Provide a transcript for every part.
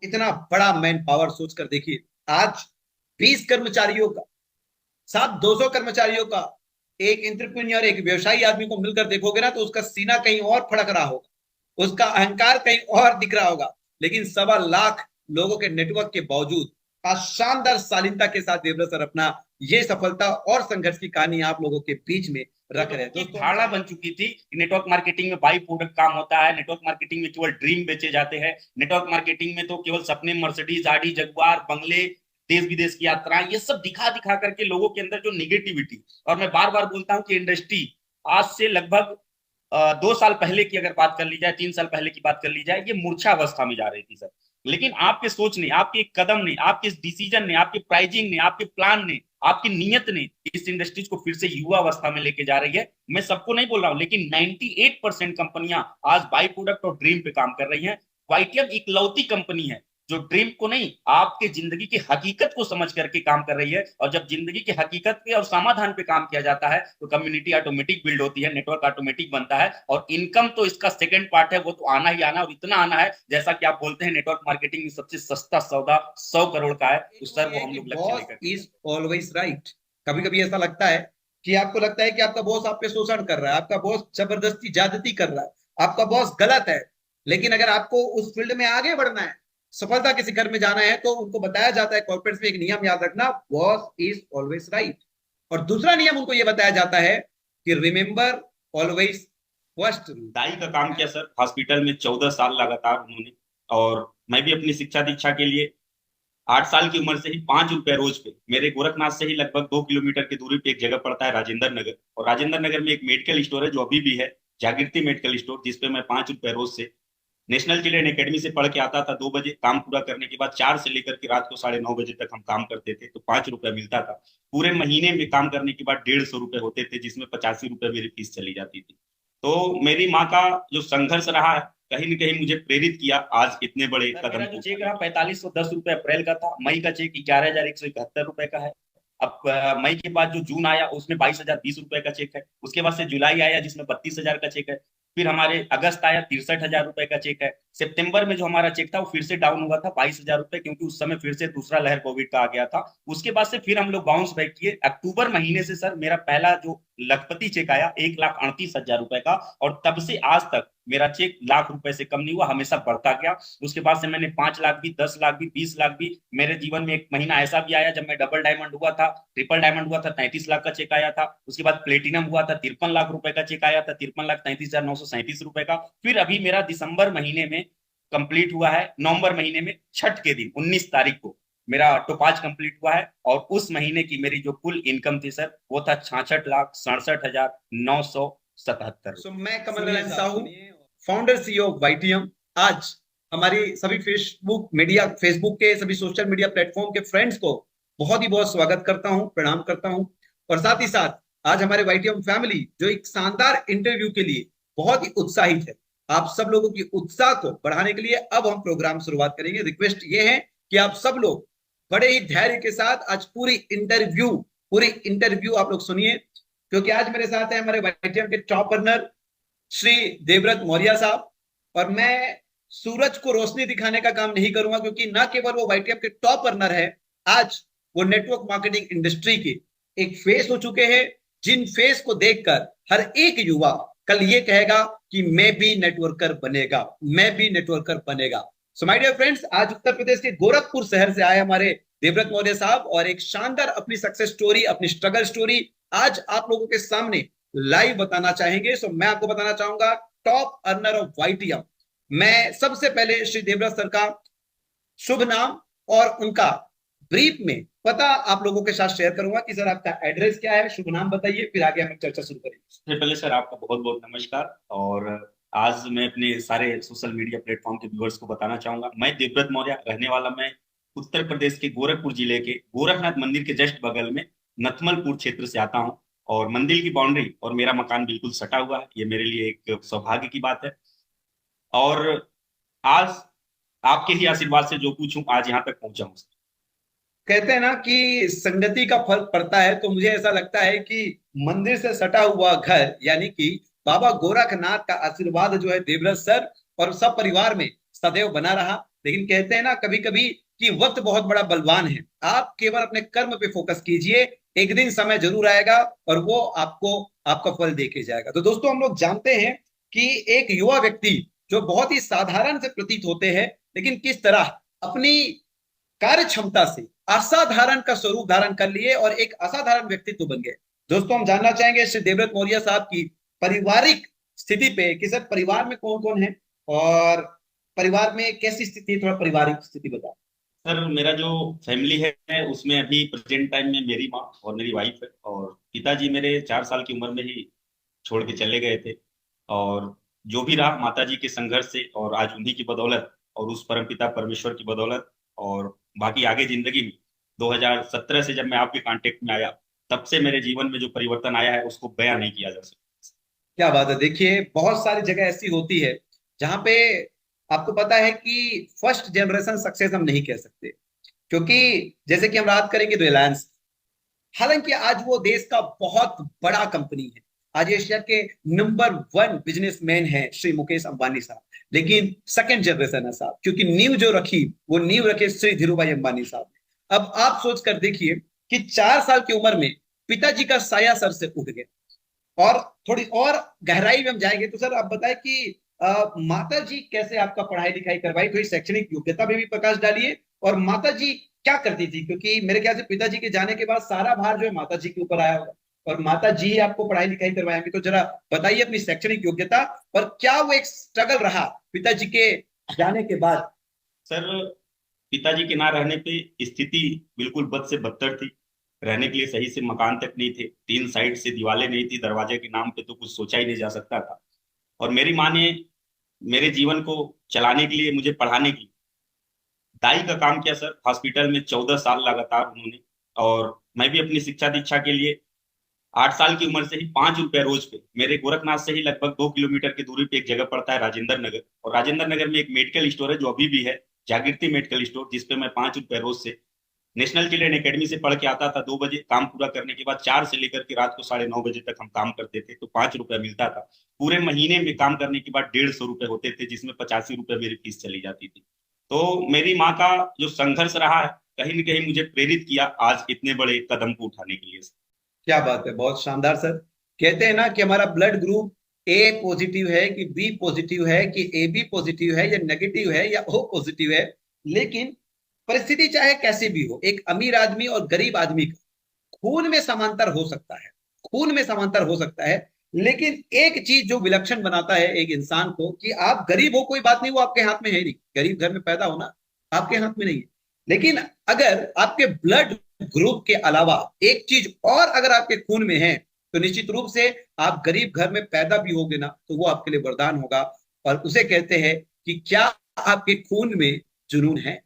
इतना बड़ा man power सोच कर देखिए। आज 20 कर्मचारियों का, साथ 200 कर्मचारियों का एक एंटरप्रेन्योर, एक व्यवसायी आदमी को मिलकर देखोगे ना, तो उसका सीना कहीं और फड़क रहा होगा, उसका अहंकार कहीं और दिख रहा होगा। लेकिन 1.25 लाख लोगों के नेटवर्क के बावजूद आज शानदार शालीनता के साथ देवव्रत सर अपना ये सफलता और संघर्ष की कहानी आप लोगों के बीच में जो रख रहे लोगों हैं की दोस्तों। धारणा बन चुकी थी कि नेटवर्क मार्केटिंग में बाई प्रोडक्ट काम होता है, नेटवर्क मार्केटिंग में केवल ड्रीम बेचे जाते हैं, नेटवर्क मार्केटिंग में तो केवल सपने, मर्सिडीज, आडी, जगुआर, बंगले, देश विदेश की यात्राएं, ये सब दिखा दिखा करके लोगों के अंदर जो निगेटिविटी। और मैं बार बार बोलता हूँ कि इंडस्ट्री आज से लगभग 2 साल पहले की अगर बात कर ली जाए, 3 साल पहले की बात कर ली जाए, ये मूर्छा अवस्था में जा रही थी सर। लेकिन आपके सोच ने, आपके कदम ने, आपके डिसीजन ने, आपके प्राइजिंग ने, आपके प्लान ने, आपकी नीयत ने इस इंडस्ट्रीज को फिर से युवा अवस्था में लेके जा रही है। मैं सबको नहीं बोल रहा हूं, लेकिन 98% कंपनियां आज बाई प्रोडक्ट और ड्रीम पे काम कर रही हैं। वाईटीएम इकलौती कंपनी है जो ड्रीम को नहीं, आपके जिंदगी की हकीकत को समझ करके काम कर रही है। और जब जिंदगी की हकीकत पे और समाधान पे काम किया जाता है तो कम्युनिटी ऑटोमेटिक बिल्ड होती है, नेटवर्क ऑटोमेटिक बनता है, और इनकम तो इसका सेकंड पार्ट है, वो तो आना ही आना, और इतना आना है जैसा कि आप बोलते हैं नेटवर्क मार्केटिंग में सबसे सस्ता सौदा 100 करोड़ का है, तो वो सर ये वो है हम कि लोग लक्ष्य बॉस लेकर के इज ऑलवेज राइट। कभी कभी ऐसा लगता है कि आपको लगता है कि आपका बॉस आप पे शोषण कर रहा है, आपका बॉस जबरदस्ती ज्यादती कर रहा है, आपका बॉस गलत है। लेकिन अगर आपको उस फील्ड में आगे बढ़ना है, सफलता के शिखर में जाना है, तो उनको बताया जाता है कॉर्पोरेट्स में एक नियम याद रखना, बॉस इज ऑलवेज राइट। और दूसरा नियम उनको यह बताया जाता है कि रिमेंबर ऑलवेज फर्स्ट रूल। दाई का काम किया सर हॉस्पिटल में 14 साल लगातार उन्होंने। और मैं भी अपनी शिक्षा दीक्षा के लिए 8 साल की उम्र से ही 5 रुपए रोज पे, मेरे गोरखनाथ से ही लगभग 2 किलोमीटर की दूरी पे एक जगह पड़ता है राजेंद्र नगर, और राजेंद्र नगर में एक मेडिकल स्टोर है जो अभी भी है, जागृति मेडिकल स्टोर, जिसपे मैं 5 रुपए रोज से नेशनल चिल्ड्रन एकेडमी से पढ़ के आता था। 2 बजे काम पूरा करने के बाद 4 से लेकर के रात को 9:30 बजे तक हम काम करते थे, तो 5 रुपया मिलता था। पूरे महीने में काम करने के बाद 150 रुपए होते थे, जिसमें 85 रुपए मेरी फीस चली जाती थी। तो मेरी माँ का जो संघर्ष रहा है कहीं न कहीं मुझे प्रेरित किया आज इतने बड़े सर, कदम मेरा को जो चेक उठाने रहा के लिए। 4510 रुपए अप्रैल का था, मई का चेक 11,171 रुपए का है। अब मई के बाद जो जून आया उसमें 22,020 रुपए का चेक है। उसके बाद से जुलाई आया जिसमें 32,000 का चेक है। फिर हमारे अगस्त आया 63,000 रुपए का चेक है। सितंबर में जो हमारा चेक था वो फिर से डाउन हुआ था 22,000 रुपए, क्योंकि उस समय फिर से दूसरा लहर कोविड का आ गया था। उसके बाद से फिर हम लोग बाउंस बैक किए। अक्टूबर महीने से सर मेरा पहला जो लखपति चेक आया 1,38,000 रुपए का, और तब से आज तक मेरा चेक लाख रुपए से कम नहीं हुआ, हमेशा बढ़ता गया। उसके बाद से मैंने 5 लाख भी, 10 लाख भी, 20 लाख भी, मेरे जीवन में एक महीना ऐसा भी आया जब मैं डबल डायमंड हुआ था, ट्रिपल डायमंड हुआ था, 33 लाख का चेक आया था। उसके बाद प्लेटिनम हुआ था, 53 लाख रुपए का चेक आया था, 53,33,937 रुपए का। फिर अभी मेरा दिसंबर महीने में कंप्लीट हुआ है, नवंबर महीने में छठ के दिन 19 तारीख को मेरा टोपाज कंप्लीट हुआ है। और उस महीने की मेरी जो कुल इनकम थी सर वो था 66,67,977। सो मैं Kamal Narayan Sahu, founder CEO of YTM, आज हमारी सभी फेसबुक के सभी सोशल मीडिया प्लेटफॉर्म के फ्रेंड्स को बहुत ही बहुत स्वागत करता हूं, प्रणाम करता हूं। और साथ ही साथ आज हमारे वाईटीएम फैमिली जो एक शानदार इंटरव्यू के लिए बहुत ही उत्साहित है, आप सब लोगों की उत्साह को बढ़ाने के लिए अब हम प्रोग्राम शुरुआत करेंगे। रिक्वेस्ट ये है कि आप सब लोग बड़े ही धैर्य के साथ आज पूरी इंटरव्यू आप लोग सुनिए, क्योंकि आज मेरे साथ है हमारे वाईटीएम के टॉप अर्नर श्री देवव्रत मौर्य साहब। और मैं सूरज को रोशनी दिखाने का काम नहीं करूंगा, क्योंकि ना केवल वो वाईटीएम के टॉप अर्नर है, आज वो नेटवर्क मार्केटिंग इंडस्ट्री के एक फेस हो चुके हैं, जिन फेस को देखकर हर एक युवा कल ये कहेगा कि मैं भी नेटवर्कर बनेगा, मैं भी नेटवर्कर बनेगा। सो माय डियर फ्रेंड्स, आज उत्तर प्रदेश के गोरखपुर शहर से आए हमारे देवव्रत मौर्य साहब, और एक शानदार अपनी सक्सेस स्टोरी, अपनी स्ट्रगल स्टोरी आज आप लोगों के सामने लाइव बताना चाहेंगे। सो मैं आपको बताना चाहूंगा टॉप अर्नर ऑफ वाईटीएम। मैं सबसे पहले श्री देवव्रत सर का शुभ नाम और उनका ब्रीफ में पता आप लोगों के साथ शेयर करूंगा कि सर आपका एड्रेस क्या है, शुभ नाम बताइए, फिर आगे हम चर्चा शुरू करेंगे। सबसे पहले सर आपका बहुत बहुत नमस्कार। और आज मैं अपने सारे सोशल मीडिया प्लेटफॉर्म के व्यूअर्स को बताना चाहूंगा, मैं देवव्रत मौर्य, रहने वाला मैं उत्तर प्रदेश के गोरखपुर जिले के गोरखनाथ मंदिर के जस्ट बगल में नथमलपुर क्षेत्र से आता हूँ। और मंदिर की बाउंड्री और मेरा मकान बिल्कुल सटा हुआ है, ये मेरे लिए एक सौभाग्य की बात है। और आज आपके ही आशीर्वाद से जो कुछ हूँ आज यहाँ तक पहुंचा हूँ। कहते हैं ना कि संगति का फर्क पड़ता है, तो मुझे ऐसा लगता है कि मंदिर से सटा हुआ घर यानी कि बाबा गोरखनाथ का आशीर्वाद जो है देवव्रत सर और सब परिवार में सदैव बना रहा। लेकिन कहते हैं ना कभी कभी कि वक्त बहुत बड़ा बलवान है। आप केवल अपने कर्म पे फोकस कीजिए, एक दिन समय जरूर आएगा और वो आपको आपका फल देके जाएगा। तो दोस्तों हम लोग जानते हैं कि एक युवा व्यक्ति जो बहुत ही साधारण से प्रतीत होते हैं, लेकिन किस तरह अपनी कार्य क्षमता से असाधारण का स्वरूप धारण कर लिए और एक असाधारण व्यक्तित्व बन गए। दोस्तों हम जानना चाहेंगे श्री देवव्रत मौर्य साहब की पारिवारिक स्थिति पे कि सर परिवार में कौन कौन है और परिवार में कैसी स्थिति है, थोड़ा पारिवारिक स्थिति बताओ। सर मेरा जो फैमिली है उसमें अभी प्रेजेंट टाइम में मेरी माँ और मेरी वाइफ है, और पिताजी मेरे 4 साल की उम्र में ही छोड़ के चले गए थे। और जो भी रहा माता जी के संघर्ष से, और आज उन्हीं की बदौलत और उस परमपिता परमेश्वर की बदौलत, और बाकी आगे जिंदगी में 2017 से जब मैं आपके कांटेक्ट में आया तब से मेरे जीवन में जो परिवर्तन आया है उसको बयां नहीं किया जा सकता। क्या बात है। देखिए बहुत सारी जगह ऐसी होती है जहां पे आपको पता है कि फर्स्ट जनरेशन सक्सेस हम नहीं कह सकते, क्योंकि जैसे कि हम बात करेंगे रिलायंस, हालांकि आज वो देश का बहुत बड़ा कंपनी है, आज एशिया के नंबर 1 बिजनेसमैन है श्री मुकेश अंबानी साहब, लेकिन सेकंड जनरेशन है साहब, क्योंकि नींव जो रखी वो नींव रखे श्री धीरूभाई अंबानी साहब ने। अब आप सोच कर देखिए कि 4 साल की उम्र में पिताजी का साया सर से उठ गया। और थोड़ी और गहराई में हम जाएंगे तो सर आप बताएं कि माता जी कैसे आपका पढ़ाई लिखाई करवाई, थोड़ी शैक्षणिक योग्यता में भी प्रकाश डालिए, और माता जी क्या करती थी, क्योंकि मेरे ख्याल से पिताजी के जाने के बाद सारा भार जो है माता जी के ऊपर आया होगा और माता जी ही आपको पढ़ाई लिखाई करवाएंगे। तो जरा बताइए अपनी शैक्षणिक योग्यता और क्या वो एक स्ट्रगल रहा पिताजी के जाने के बाद। सर पिताजी के ना रहने पे स्थिति बिल्कुल बद से बदतर थी। रहने के लिए सही से मकान तक नहीं थे, 3 साइड से दीवारें नहीं थी, दरवाजे के नाम पे तो कुछ सोचा ही नहीं जा सकता था। और मेरी माँ ने मेरे जीवन को चलाने के लिए, मुझे पढ़ाने की दाई का काम किया सर। हॉस्पिटल में 14 साल लगातार उन्होंने। और मैं भी अपनी शिक्षा दीक्षा के लिए 8 साल की उम्र से ही 5 रुपए रोज पे, मेरे गोरखनाथ से ही लगभग 2 किलोमीटर की दूरी पे एक जगह पड़ता है राजेंद्र नगर, और राजेंद्र नगर में एक मेडिकल स्टोर है जो अभी भी है, जागृति मेडिकल स्टोर, जिसपे मैं 5 रुपए रोज से नेशनल चिल्ड्रन एकेडमी से पढ़ के आता था। 2 बजे काम पूरा करने के बाद 4 से लेकर के रात को 9:30 बजे तक हम काम करते थे, तो 5 रुपया मिलता था। पूरे महीने में काम करने के बाद 150 रुपए होते थे, जिसमें 85 रुपए मेरी फीस चली जाती थी। तो मेरी माँ का जो संघर्ष रहा है कहीं न कहीं मुझे प्रेरित किया आज इतने बड़े कदम को उठाने के लिए। क्या बात है, बहुत शानदार सर। कहते हैं ना कि हमारा ब्लड ग्रुप ए पॉजिटिव है कि बी पॉजिटिव है कि ए बी पॉजिटिव है या नेगेटिव है या ओ पॉजिटिव है, लेकिन परिस्थिति चाहे कैसी भी हो, एक अमीर आदमी और गरीब आदमी का खून में समांतर हो सकता है, खून में समांतर हो सकता है, लेकिन एक चीज जो विलक्षण बनाता है एक इंसान को कि आप गरीब हो कोई बात नहीं, वो आपके हाथ में है नहीं, गरीब घर में पैदा होना आपके हाथ में नहीं है, लेकिन अगर आपके ब्लड ग्रुप के अलावा एक चीज और अगर आपके खून में है तो निश्चित रूप से आप गरीब घर में पैदा भी होगे ना तो वो आपके लिए वरदान होगा। और उसे कहते हैं कि क्या आपके खून में जुनून है।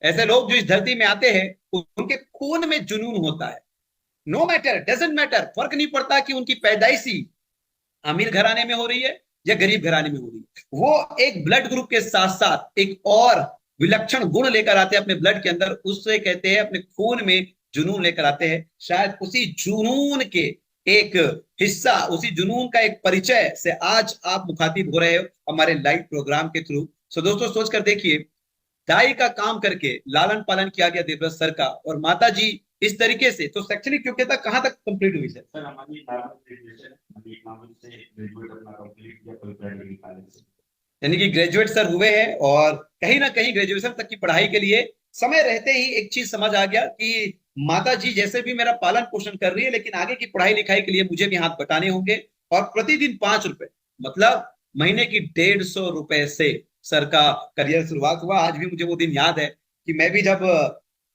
ऐसे लोग जो इस धरती में आते हैं उनके खून में जुनून होता है। नो मैटर, डजेंट मैटर, फर्क नहीं पड़ता कि उनकी पैदाइशी अमीर घराने में हो रही है या गरीब घराने में हो रही है, वो एक ब्लड ग्रुप के साथ साथ एक और विलक्षण गुण लेकर आते हैं अपने ब्लड के अंदर, उससे कहते हैं अपने खून में जुनून लेकर आते हैं। शायद उसी जुनून के एक हिस्सा, उसी जुनून का एक परिचय से आज आप मुखातिब हो रहे हो हमारे लाइव प्रोग्राम के थ्रू। सो दोस्तों सोच कर देखिए, दाई का काम करके लालन पालन किया गया देवव्रत सर का, और माता जी इस तरीके से, तो शैक्षणिक योग्यता कहाँ तक कंप्लीट हुई सर? सर हमारी ग्रेजुएशन अभी इकोनॉमिक्स से ग्रेजुएट अपना कंप्लीट किया कोई प्राइवेट कॉलेज से। यानी कि ग्रेजुएट सर हुए हैं, और कहीं ना कहीं ग्रेजुएशन तक की पढ़ाई के लिए समय रहते ही एक चीज समझ आ गया कि माता जी जैसे भी मेरा पालन पोषण कर रही है, लेकिन आगे की पढ़ाई लिखाई के लिए मुझे भी हाथ बटाने होंगे। और प्रतिदिन 5 रुपए, मतलब महीने की 150 रुपए से सर का करियर शुरुआत हुआ। आज भी मुझे वो दिन याद है कि मैं भी जब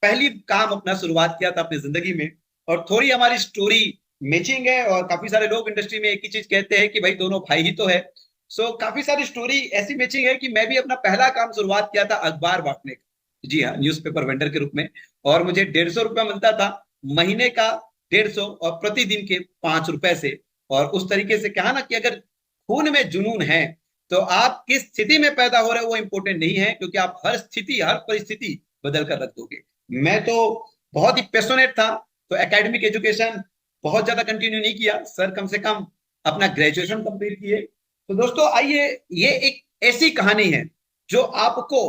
पहली काम अपना शुरुआत किया था अपनी जिंदगी में, और थोड़ी हमारी स्टोरी मैचिंग है, और काफी सारे लोग इंडस्ट्री में एक ही चीज कहते हैं कि भाई दोनों भाई ही तो है। सो काफी सारी स्टोरी ऐसी मैचिंग है कि मैं भी अपना पहला काम शुरुआत किया था अखबार बांटने का, जी हाँ, न्यूज़पेपर वेंडर के रूप में, और मुझे 150 रुपया मिलता था महीने का, 150 और प्रतिदिन के 5 रुपए से। और उस तरीके से कहा ना कि अगर खून में जुनून है तो आप किस स्थिति में पैदा हो रहे हो वो इंपॉर्टेंट नहीं है, क्योंकि आप हर स्थिति हर परिस्थिति बदल कर रख दोगे। मैं तो बहुत ही पैशनेट था, तो एकेडमिक एजुकेशन बहुत ज्यादा कंटिन्यू नहीं किया सर, कम से कम अपना ग्रेजुएशन कंप्लीट किए। तो दोस्तों आइए, ये एक ऐसी कहानी है जो आपको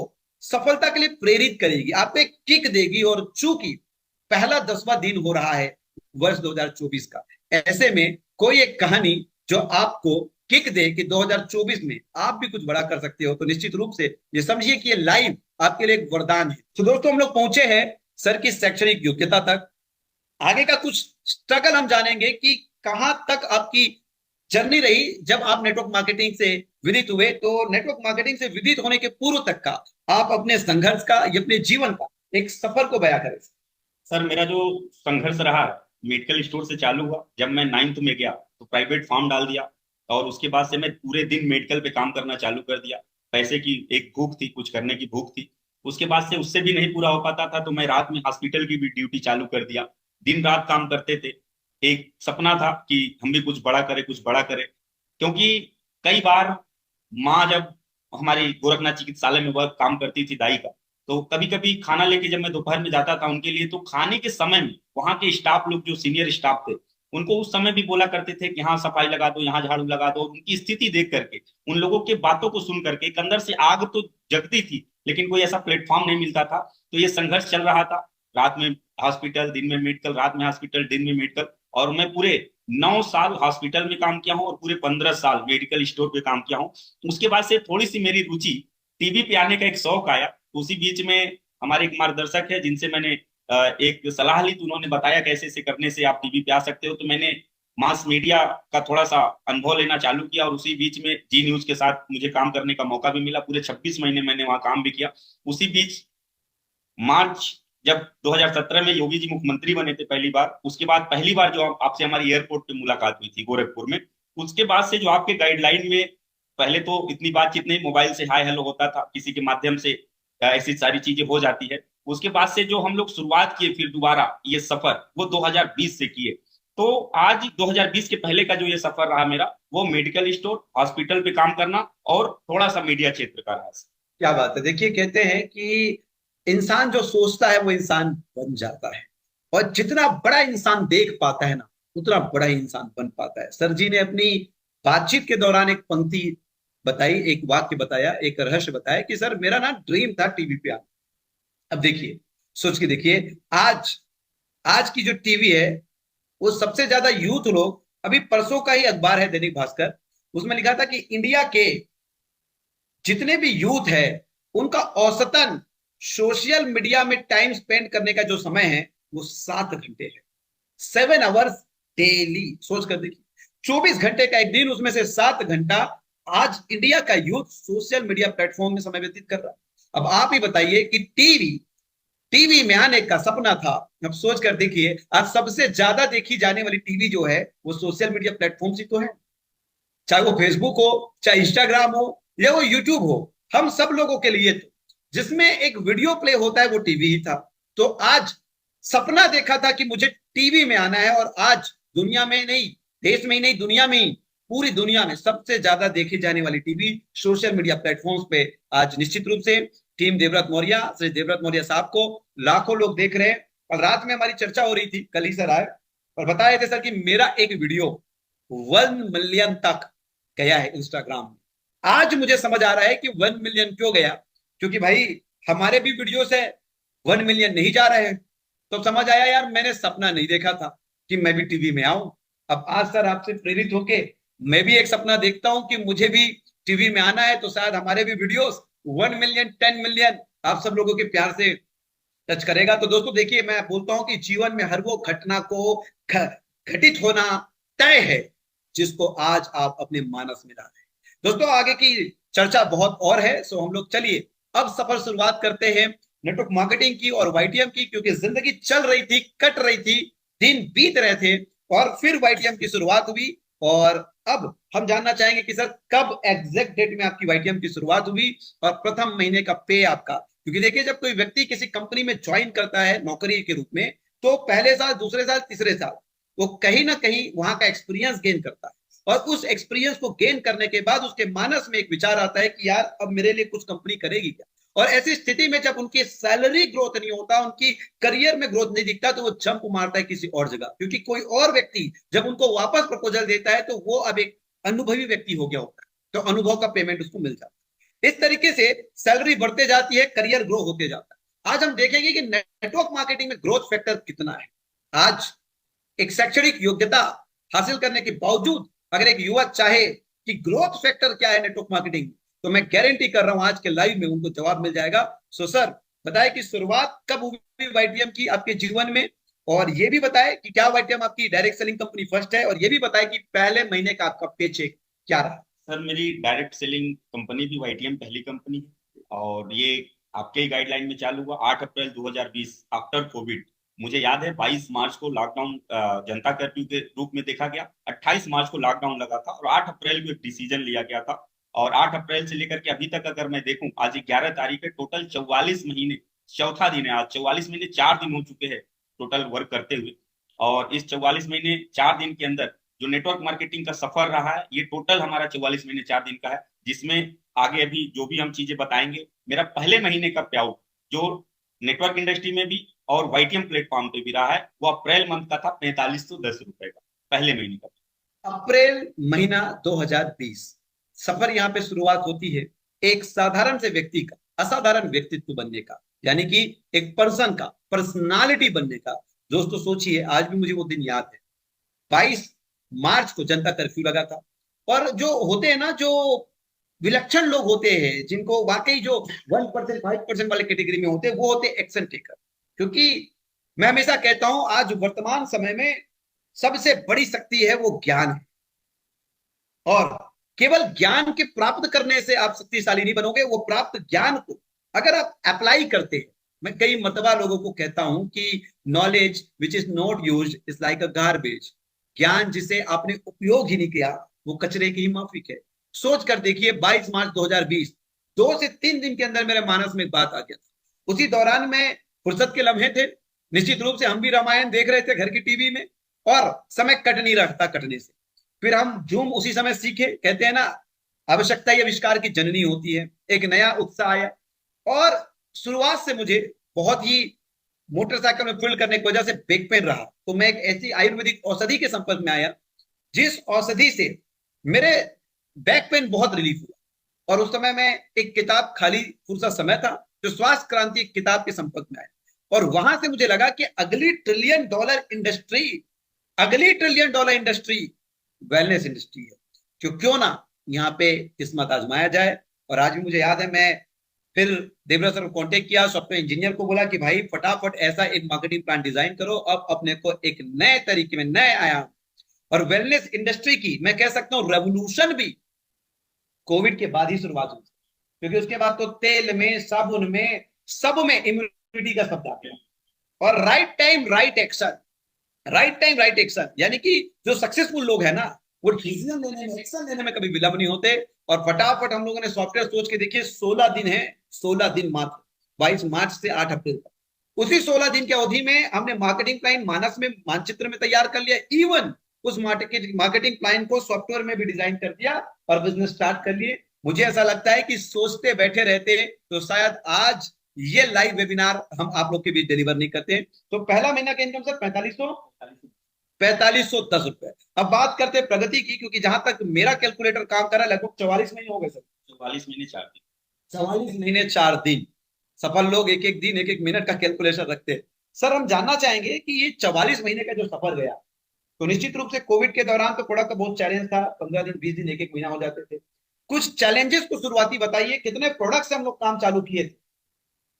सफलता के लिए प्रेरित करेगी, आप पे किक देगी। और चूंकि पहला 10वां दिन हो रहा है वर्ष 2024 का, ऐसे में कोई एक कहानी जो आपको किक दे कि 2024 में आप भी कुछ बड़ा कर सकते हो, तो निश्चित रूप से ये समझिए कि ये लाइव आपके लिए एक वरदान है। तो दोस्तों हम लोग पहुंचे हैं सर की शैक्षणिक योग्यता तक। आगे का कुछ स्ट्रगल हम जानेंगे कि कहां तक आपकी जर्नी रही जब आप नेटवर्क मार्केटिंग से विदित हुए। तो नेटवर्क मार्केटिंग से विदित होने के पूर्व तक का आप अपने संघर्ष का, या अपने जीवन का एक सफर को बयां करें। सर मेरा जो संघर्ष रहा है, मेडिकल स्टोर से चालू हुआ। जब मैं 9th में गया तो प्राइवेट फार्म डाल दिया, और उसके बाद से मैं पूरे दिन मेडिकल पे काम करना चालू कर दिया। पैसे की एक भूख थी, कुछ करने की भूख थी। उसके बाद से उससे भी नहीं पूरा हो पाता था, तो मैं रात में हॉस्पिटल की भी ड्यूटी चालू कर दिया। दिन रात काम करते थे। एक सपना था कि हम भी कुछ बड़ा करें, कुछ बड़ा करें। क्योंकि कई बार माँ जब हमारी गोरखनाथ चिकित्सालय में वह काम करती थी दाई का, तो कभी कभी खाना लेके जब मैं दोपहर में जाता था उनके लिए, तो खाने के समय में वहां के स्टाफ लोग जो सीनियर स्टाफ थे, उनको उस समय भी बोला करते थे कि हाँ सफाई लगा दो, यहाँ झाड़ू लगा दो। उनकी स्थिति देख करके, उन लोगों के बातों को सुन करके एक अंदर से आग तो जगती थी, लेकिन कोई ऐसा प्लेटफॉर्म नहीं मिलता था। तो ये संघर्ष चल रहा था। रात में हॉस्पिटल, दिन में मेडिकल, रात में हॉस्पिटल, दिन में मेडिकल। और मैं पूरे 9 साल हॉस्पिटल में काम किया हूँ और पूरे 15 साल मेडिकल स्टोर पे काम किया हूँ। उसके बाद से थोड़ी सी मेरी रुचि टीवी पे आने का एक शौक आया। उसी बीच में हमारे एक मार्गदर्शक है जिनसे मैंने एक सलाह ली, तो उन्होंने बताया कैसे ऐसे करने से आप टीवी पे आ सकते हो। तो मैंने मास मीडिया का थोड़ा सा अनुभव लेना चालू किया, और उसी बीच में जी न्यूज के साथ मुझे काम करने का मौका भी मिला। पूरे 26 महीने मैंने वहां काम भी किया। उसी बीच मार्च जब 2017 में योगी जी मुख्यमंत्री बने थे पहली बार, उसके बाद पहली बार जो आपसे हमारी एयरपोर्ट पे मुलाकात हुई थी गोरखपुर में, उसके बाद से जो आपके गाइडलाइन में, पहले तो इतनी बातचीत नहीं, मोबाइल से हाय हेलो होता था, किसी के माध्यम से ऐसी सारी चीजें हो जाती है। उसके बाद से जो हम लोग शुरुआत किए फिर दोबारा ये सफर, वो 2020 से किए। तो आज 2020 के पहले का जो ये सफर रहा मेरा, वो मेडिकल स्टोर, हॉस्पिटल पे काम करना और थोड़ा सा मीडिया क्षेत्र का रहा। क्या बात है। देखिए कहते हैं कि इंसान जो सोचता है वो इंसान बन जाता है, और जितना बड़ा इंसान देख पाता है ना, उतना बड़ा इंसान बन पाता है। सर जी ने अपनी बातचीत के दौरान एक पंक्ति बताई, एक वाक्य बताया, एक रहस्य बताया कि सर मेरा ना ड्रीम था टीवी पे आना। अब देखिए, सोच के देखिए, आज आज की जो टीवी है, वो सबसे ज्यादा यूथ लोग, अभी परसों का ही अखबार है दैनिक भास्कर, उसमें लिखा था कि इंडिया के जितने भी यूथ है, उनका औसतन सोशल मीडिया में टाइम स्पेंड करने का जो समय है वो 7 घंटे है। 7 आवर्स डेली। सोच कर देखिए, 24 घंटे का एक दिन, उसमें से 7 घंटा आज इंडिया का यूथ सोशल मीडिया प्लेटफॉर्म में समय व्यतीत कर रहा है। अब आप ही बताइए कि टीवी में आने का सपना था, अब सोच कर देखिए, आज सबसे ज्यादा देखी जाने वाली टीवी जो है वो सोशल मीडिया प्लेटफॉर्म ही तो है। चाहे वो फेसबुक हो, चाहे इंस्टाग्राम हो, या वो यूट्यूब हो, हम सब लोगों के लिए तो जिसमें एक वीडियो प्ले होता है वो टीवी ही था। तो आज सपना देखा था कि मुझे टीवी में आना है, और आज दुनिया में नहीं, देश में ही नहीं, दुनिया में ही, पूरी दुनिया में सबसे ज्यादा देखी जाने वाली टीवी सोशल मीडिया प्लेटफॉर्म्स पे आज निश्चित रूप से टीम देवव्रत मौर्य, श्री देवव्रत मौर्य साहब को लाखों लोग देख रहे हैं। और रात में हमारी चर्चा हो रही थी, कल ही सर आए और बताए थे सर कि मेरा एक वीडियो 1 मिलियन तक गया है इंस्टाग्राम में। आज मुझे समझ आ रहा है कि 1 मिलियन क्यों गया, क्योंकि भाई हमारे भी वीडियोस है 1 मिलियन नहीं जा रहे हैं। तो समझ आया यार, मैंने सपना नहीं देखा था कि मैं भी टीवी में आऊं। अब आज सर आपसे प्रेरित होके मैं भी एक सपना देखता हूं कि मुझे भी टीवी में आना है, तो शायद हमारे भी वीडियोस 1 मिलियन, 10 मिलियन आप सब लोगों के प्यार से टच करेगा। तो दोस्तों देखिए, मैं बोलता हूं कि जीवन में हर वो घटना को घटित होना तय है जिसको आज आप अपने मानस में ला रहे हैं। दोस्तों आगे की चर्चा बहुत और है, सो हम लोग चलिए अब सफर शुरुआत करते हैं नेटवर्क मार्केटिंग की और वाईटीएम की, क्योंकि जिंदगी चल रही थी, कट रही थी, दिन बीत रहे थे, और फिर वाईटीएम की शुरुआत हुई। और अब हम जानना चाहेंगे कि सर कब एग्जैक्ट डेट में आपकी वाईटीएम की शुरुआत हुई और प्रथम महीने का पे आपका। क्योंकि देखिए, जब कोई व्यक्ति किसी कंपनी में ज्वाइन करता है नौकरी के रूप में, तो पहले साल, दूसरे साल, तीसरे साल वो कहीं ना कहीं वहां का एक्सपीरियंस गेन करता है, और उस एक्सपीरियंस को गेन करने के बाद उसके मानस में एक विचार आता है कि यार अब मेरे लिए कुछ कंपनी करेगी क्या। और ऐसी स्थिति में जब उनकी सैलरी ग्रोथ नहीं होता, उनकी करियर में ग्रोथ नहीं दिखता, तो वो जंप मारता है किसी और जगह, क्योंकि कोई और व्यक्ति जब उनको वापस प्रपोजल देता है तो वो अब एक अनुभवी व्यक्ति हो गया होता है, तो अनुभव का पेमेंट उसको मिल जाता है। इस तरीके से सैलरी बढ़ते जाती है, करियर ग्रो होते जाता है। आज हम देखेंगे कि नेटवर्क मार्केटिंग में ग्रोथ फैक्टर कितना है। आज एक शैक्षणिक योग्यता हासिल करने के बावजूद अगर एक युवा चाहे कि ग्रोथ फैक्टर क्या है नेटवर्क मार्केटिंग, तो मैं गारंटी कर रहा हूं आज के लाइव में उनको जवाब मिल जाएगा। सो सर बताए कि शुरुआत कब हुई वाईटीएम की आपके जीवन में, और ये भी बताए कि क्या वाईटीएम आपकी डायरेक्ट सेलिंग कंपनी फर्स्ट है, और ये भी बताए कि पहले महीने का आपका पे चेक क्या रहा। सर मेरी डायरेक्ट सेलिंग कंपनी भी वाईटीएम पहली कंपनी है, और ये आपके ही गाइडलाइन में चालू हुआ 8 अप्रैल 2020 आफ्टर कोविड। मुझे याद है 22 मार्च को लॉकडाउन जनता कर्फ्यू के रूप में देखा गया, 28 मार्च को लॉकडाउन लगा था और 8 अप्रैल को एक डिसीजन लिया गया था। और 8 अप्रैल से लेकर के अभी तक अगर मैं देखूं, आज 11 तारीख है, टोटल 44 महीने, चौथा दिन है आज, 44 महीने 4 दिन हो चुके हैं टोटल वर्क करते हुए। और इस 44 महीने 4 दिन के अंदर जो नेटवर्क मार्केटिंग का सफर रहा है, ये टोटल हमारा 44 महीने 4 दिन का है, जिसमें आगे अभी जो भी हम चीजें बताएंगे, मेरा पहले महीने का प्याउट जो नेटवर्क इंडस्ट्री में भी और वाईटीएम प्लेटफॉर्म पे भी रहा है, वो अप्रैल मंथ का था 4510 रुपए का, पहले महीने का। अप्रैल महीना 2020 सफर यहाँ पे शुरुआत होती है एक साधारण से व्यक्ति का असाधारण व्यक्तित्व बनने का, यानी कि एक पर्सन का पर्सनालिटी बनने का। दोस्तों सोचिए, आज भी मुझे वो दिन याद है, 22 मार्च को जनता कर्फ्यू लगा था, और जो होते हैं ना, जो विलक्षण लोग होते हैं, जिनको वाकई जो 1% 5% वाले कैटेगरी में होते हैं, वो होते एक्शन टेकर। क्योंकि मैं हमेशा कहता हूं आज वर्तमान समय में सबसे बड़ी शक्ति है वो ज्ञान है, और केवल ज्ञान के प्राप्त करने से आप शक्तिशाली नहीं बनोगे। वो प्राप्त ज्ञान को अगर आप अप्लाई करते हैं, मैं कई मतबा लोगों को कहता हूं कि knowledge which is not used is like a garbage, ज्ञान जिसे आपने उपयोग ही नहीं किया वो कचरे की ही माफिक है। सोच कर देखिए 22 मार्च 2020, 2 से 3 दिन के अंदर मेरे मानस में एक बात आ गया था। उसी दौरान में फुर्सत के लम्हे थे, निश्चित रूप से हम भी रामायण देख रहे थे घर की टीवी में, और समय कट नहीं रहा था कटने से। फिर हम जूम उसी समय सीखे, कहते हैं ना आवश्यकता ही आविष्कार की जननी होती है। एक नया उत्साह आया, और शुरुआत से मुझे बहुत ही मोटरसाइकिल में फील्ड करने की वजह से बैक पेन रहा, तो मैं एक ऐसी आयुर्वेदिक औषधि के संपर्क में आया जिस औषधि से मेरे बैक पेन बहुत रिलीफ हुआ। और उस समय मैं एक किताब, खाली फुर्सत समय था, जो स्वास्थ्य क्रांति किताब के संपर्क में आया, और वहां से मुझे लगा कि अगली $1 ट्रिलियन इंडस्ट्री वेलनेस इंडस्ट्री है, क्यों ना यहाँ पे किस्मत आजमाया जाए। और आज भी मुझे याद है, मैं फिर देवराज सर को कांटेक्ट किया, सॉफ्टवेयर इंजीनियर को बोला कि भाई फटाफट ऐसा एक मार्केटिंग प्लान डिजाइन करो, अब अपने को एक नए तरीके में, नए आयाम। और वेलनेस इंडस्ट्री की मैं कह सकता हूँ रेवोल्यूशन भी कोविड के बाद ही शुरुआत हुई, क्योंकि उसके बाद तो तेल में, साबुन में, सब में इम्यूनिटी का शब्द आ गया। और राइट टाइम राइट एक्शन, यानी कि जो सक्सेसफुल लोग हैं ना, वो डिसीजन लेने में, एक्शन लेने में कभी विलंब नहीं होते। और फटाफट हम लोगों ने सॉफ्टवेयर सोच के देखिए, 16 दिन है, 16 दिन मात्र, 22 मार्च से 8 अप्रैल तक। उसी 16 दिन की अवधि में हमने मार्केटिंग प्लान मानस में, मानचित्र में तैयार कर लिया, इवन उस मार्केटिंग प्लान को सॉफ्टवेयर में भी डिजाइन कर दिया और बिजनेस स्टार्ट कर लिए। मुझे ऐसा लगता है कि सोचते बैठे रहते तो शायद आज ये लाइव वेबिनार हम आप लोग के बीच डिलीवर नहीं करते। तो पहला महीना का इनकम सर 4510 रुपए। अब बात करते हैं प्रगति की, क्योंकि जहां तक मेरा कैलकुलेटर काम कर रहा है, लगभग 44 महीने हो गए सर। 44 महीने 4 दिन, 44 महीने 4 दिन। सफल लोग एक एक दिन, एक एक मिनट का कैलकुलेशन रखते हैं। सर हम जानना चाहेंगे कि ये 44 महीने का जो सफर गया, तो निश्चित रूप से कोविड के दौरान तो प्रोडक्ट का बहुत चैलेंज था, 15 दिन, 20 दिन, एक एक महीना हो जाते थे। कुछ चैलेंजेस को शुरुआती बताइए, कितने प्रोडक्ट से हम लोग काम चालू किए थे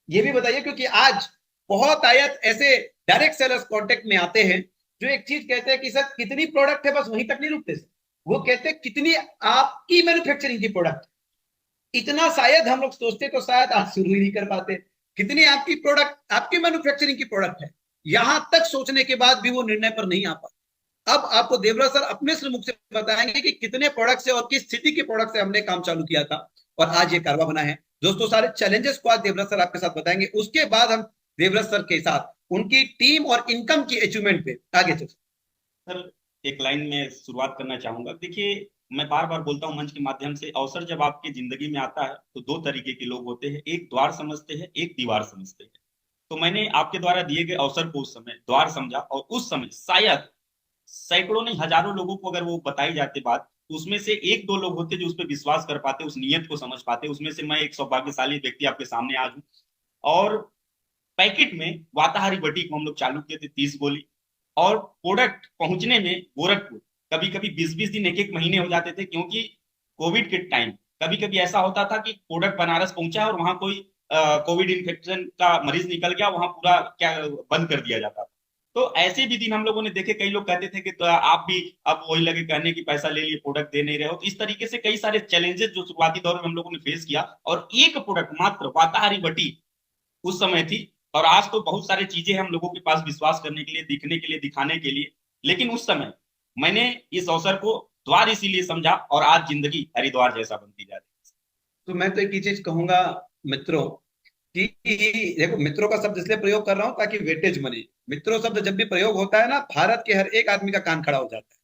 ये भी बताइए, क्योंकि आज बहुत आयत ऐसे डायरेक्ट सेलर्स कांटेक्ट में आते हैं जो एक चीज कहते हैं कि सर कितनी प्रोडक्ट है, बस वहीं तक नहीं रुकते। वो कहते हैं कितनी आपकी मैन्युफैक्चरिंग की प्रोडक्ट, इतना शायद हम लोग सोचते तो शायद आज शुरू ही नहीं कर पाते। कितनी आपकी प्रोडक्ट, आपकी मैन्युफैक्चरिंग की प्रोडक्ट है, यहां तक सोचने के बाद भी वो निर्णय पर नहीं आ पाते। अब आपको देवराज सर अपने मुख से बताएंगे कि कितने प्रोडक्ट से और किस स्थिति के प्रोडक्ट से हमने काम चालू किया था और आज ये कारवा बना है। दोस्तों सारे चैलेंजेस को आज देवराज सर आपके साथ बताएंगे, उसके बाद हम देवराज सर के साथ उनकी टीम और इनकम की अचीवमेंट पे आगे चलते। सर एक लाइन में शुरुआत करना चाहूंगा। देखिए मैं बार बार बोलता हूँ मंच के माध्यम से, अवसर जब आपकी जिंदगी में आता है तो 2 तरीके के लोग होते हैं, एक द्वार समझते हैं, एक दीवार समझते हैं। तो मैंने आपके द्वारा दिए गए अवसर को उस समय द्वार समझा, और उस समय शायद सैकड़ों नहीं हजारों लोगों को अगर वो बताई जाती बात उसमें से एक दो लोग होते जो उस पर विश्वास कर पाते, उस नियत को समझ पाते। उसमें से मैं एक सौभाग्यशाली व्यक्ति आपके सामने आज हूँ। और पैकेट में वाताहारी बटी को हम लोग चालू किए थे 30 गोली, और प्रोडक्ट पहुंचने में गोरखपुर कभी कभी 20-20 दिन, एक एक महीने हो जाते थे, क्योंकि कोविड के टाइम कभी कभी ऐसा होता था कि प्रोडक्ट बनारस पहुंचा है और वहां कोई कोविड इन्फेक्शन का मरीज निकल गया, वहां पूरा क्या बंद कर दिया जाता था। तो ऐसे भी दिन हम लोगों ने देखे। कई लोग कहते थे कि तो आप भी अब वही लगे कहने की पैसा ले लिए, प्रोडक्ट दे नहीं रहे हो। तो इस तरीके से कई सारे चैलेंजेस जो शुरुआती दौर में हम लोगों ने फेस किया, और एक प्रोडक्ट मात्र वाताहारी बटी उस समय थी। और आज तो बहुत सारी चीजें हम लोगों के पास विश्वास करने के लिए, दिखने के लिए, दिखाने के लिए। लेकिन उस समय मैंने इस अवसर को द्वार इसीलिए समझा, और आज जिंदगी हरिद्वार जैसा बनती जा रही है। तो मैं तो एक ही चीज कहूंगा मित्रों कि देखो, मित्रों का शब्द इसलिए प्रयोग कर रहा हूं ताकि वेटेज बने। मित्रों शब्द जब भी प्रयोग होता है ना, भारत के हर एक आदमी का कान खड़ा हो जाता है।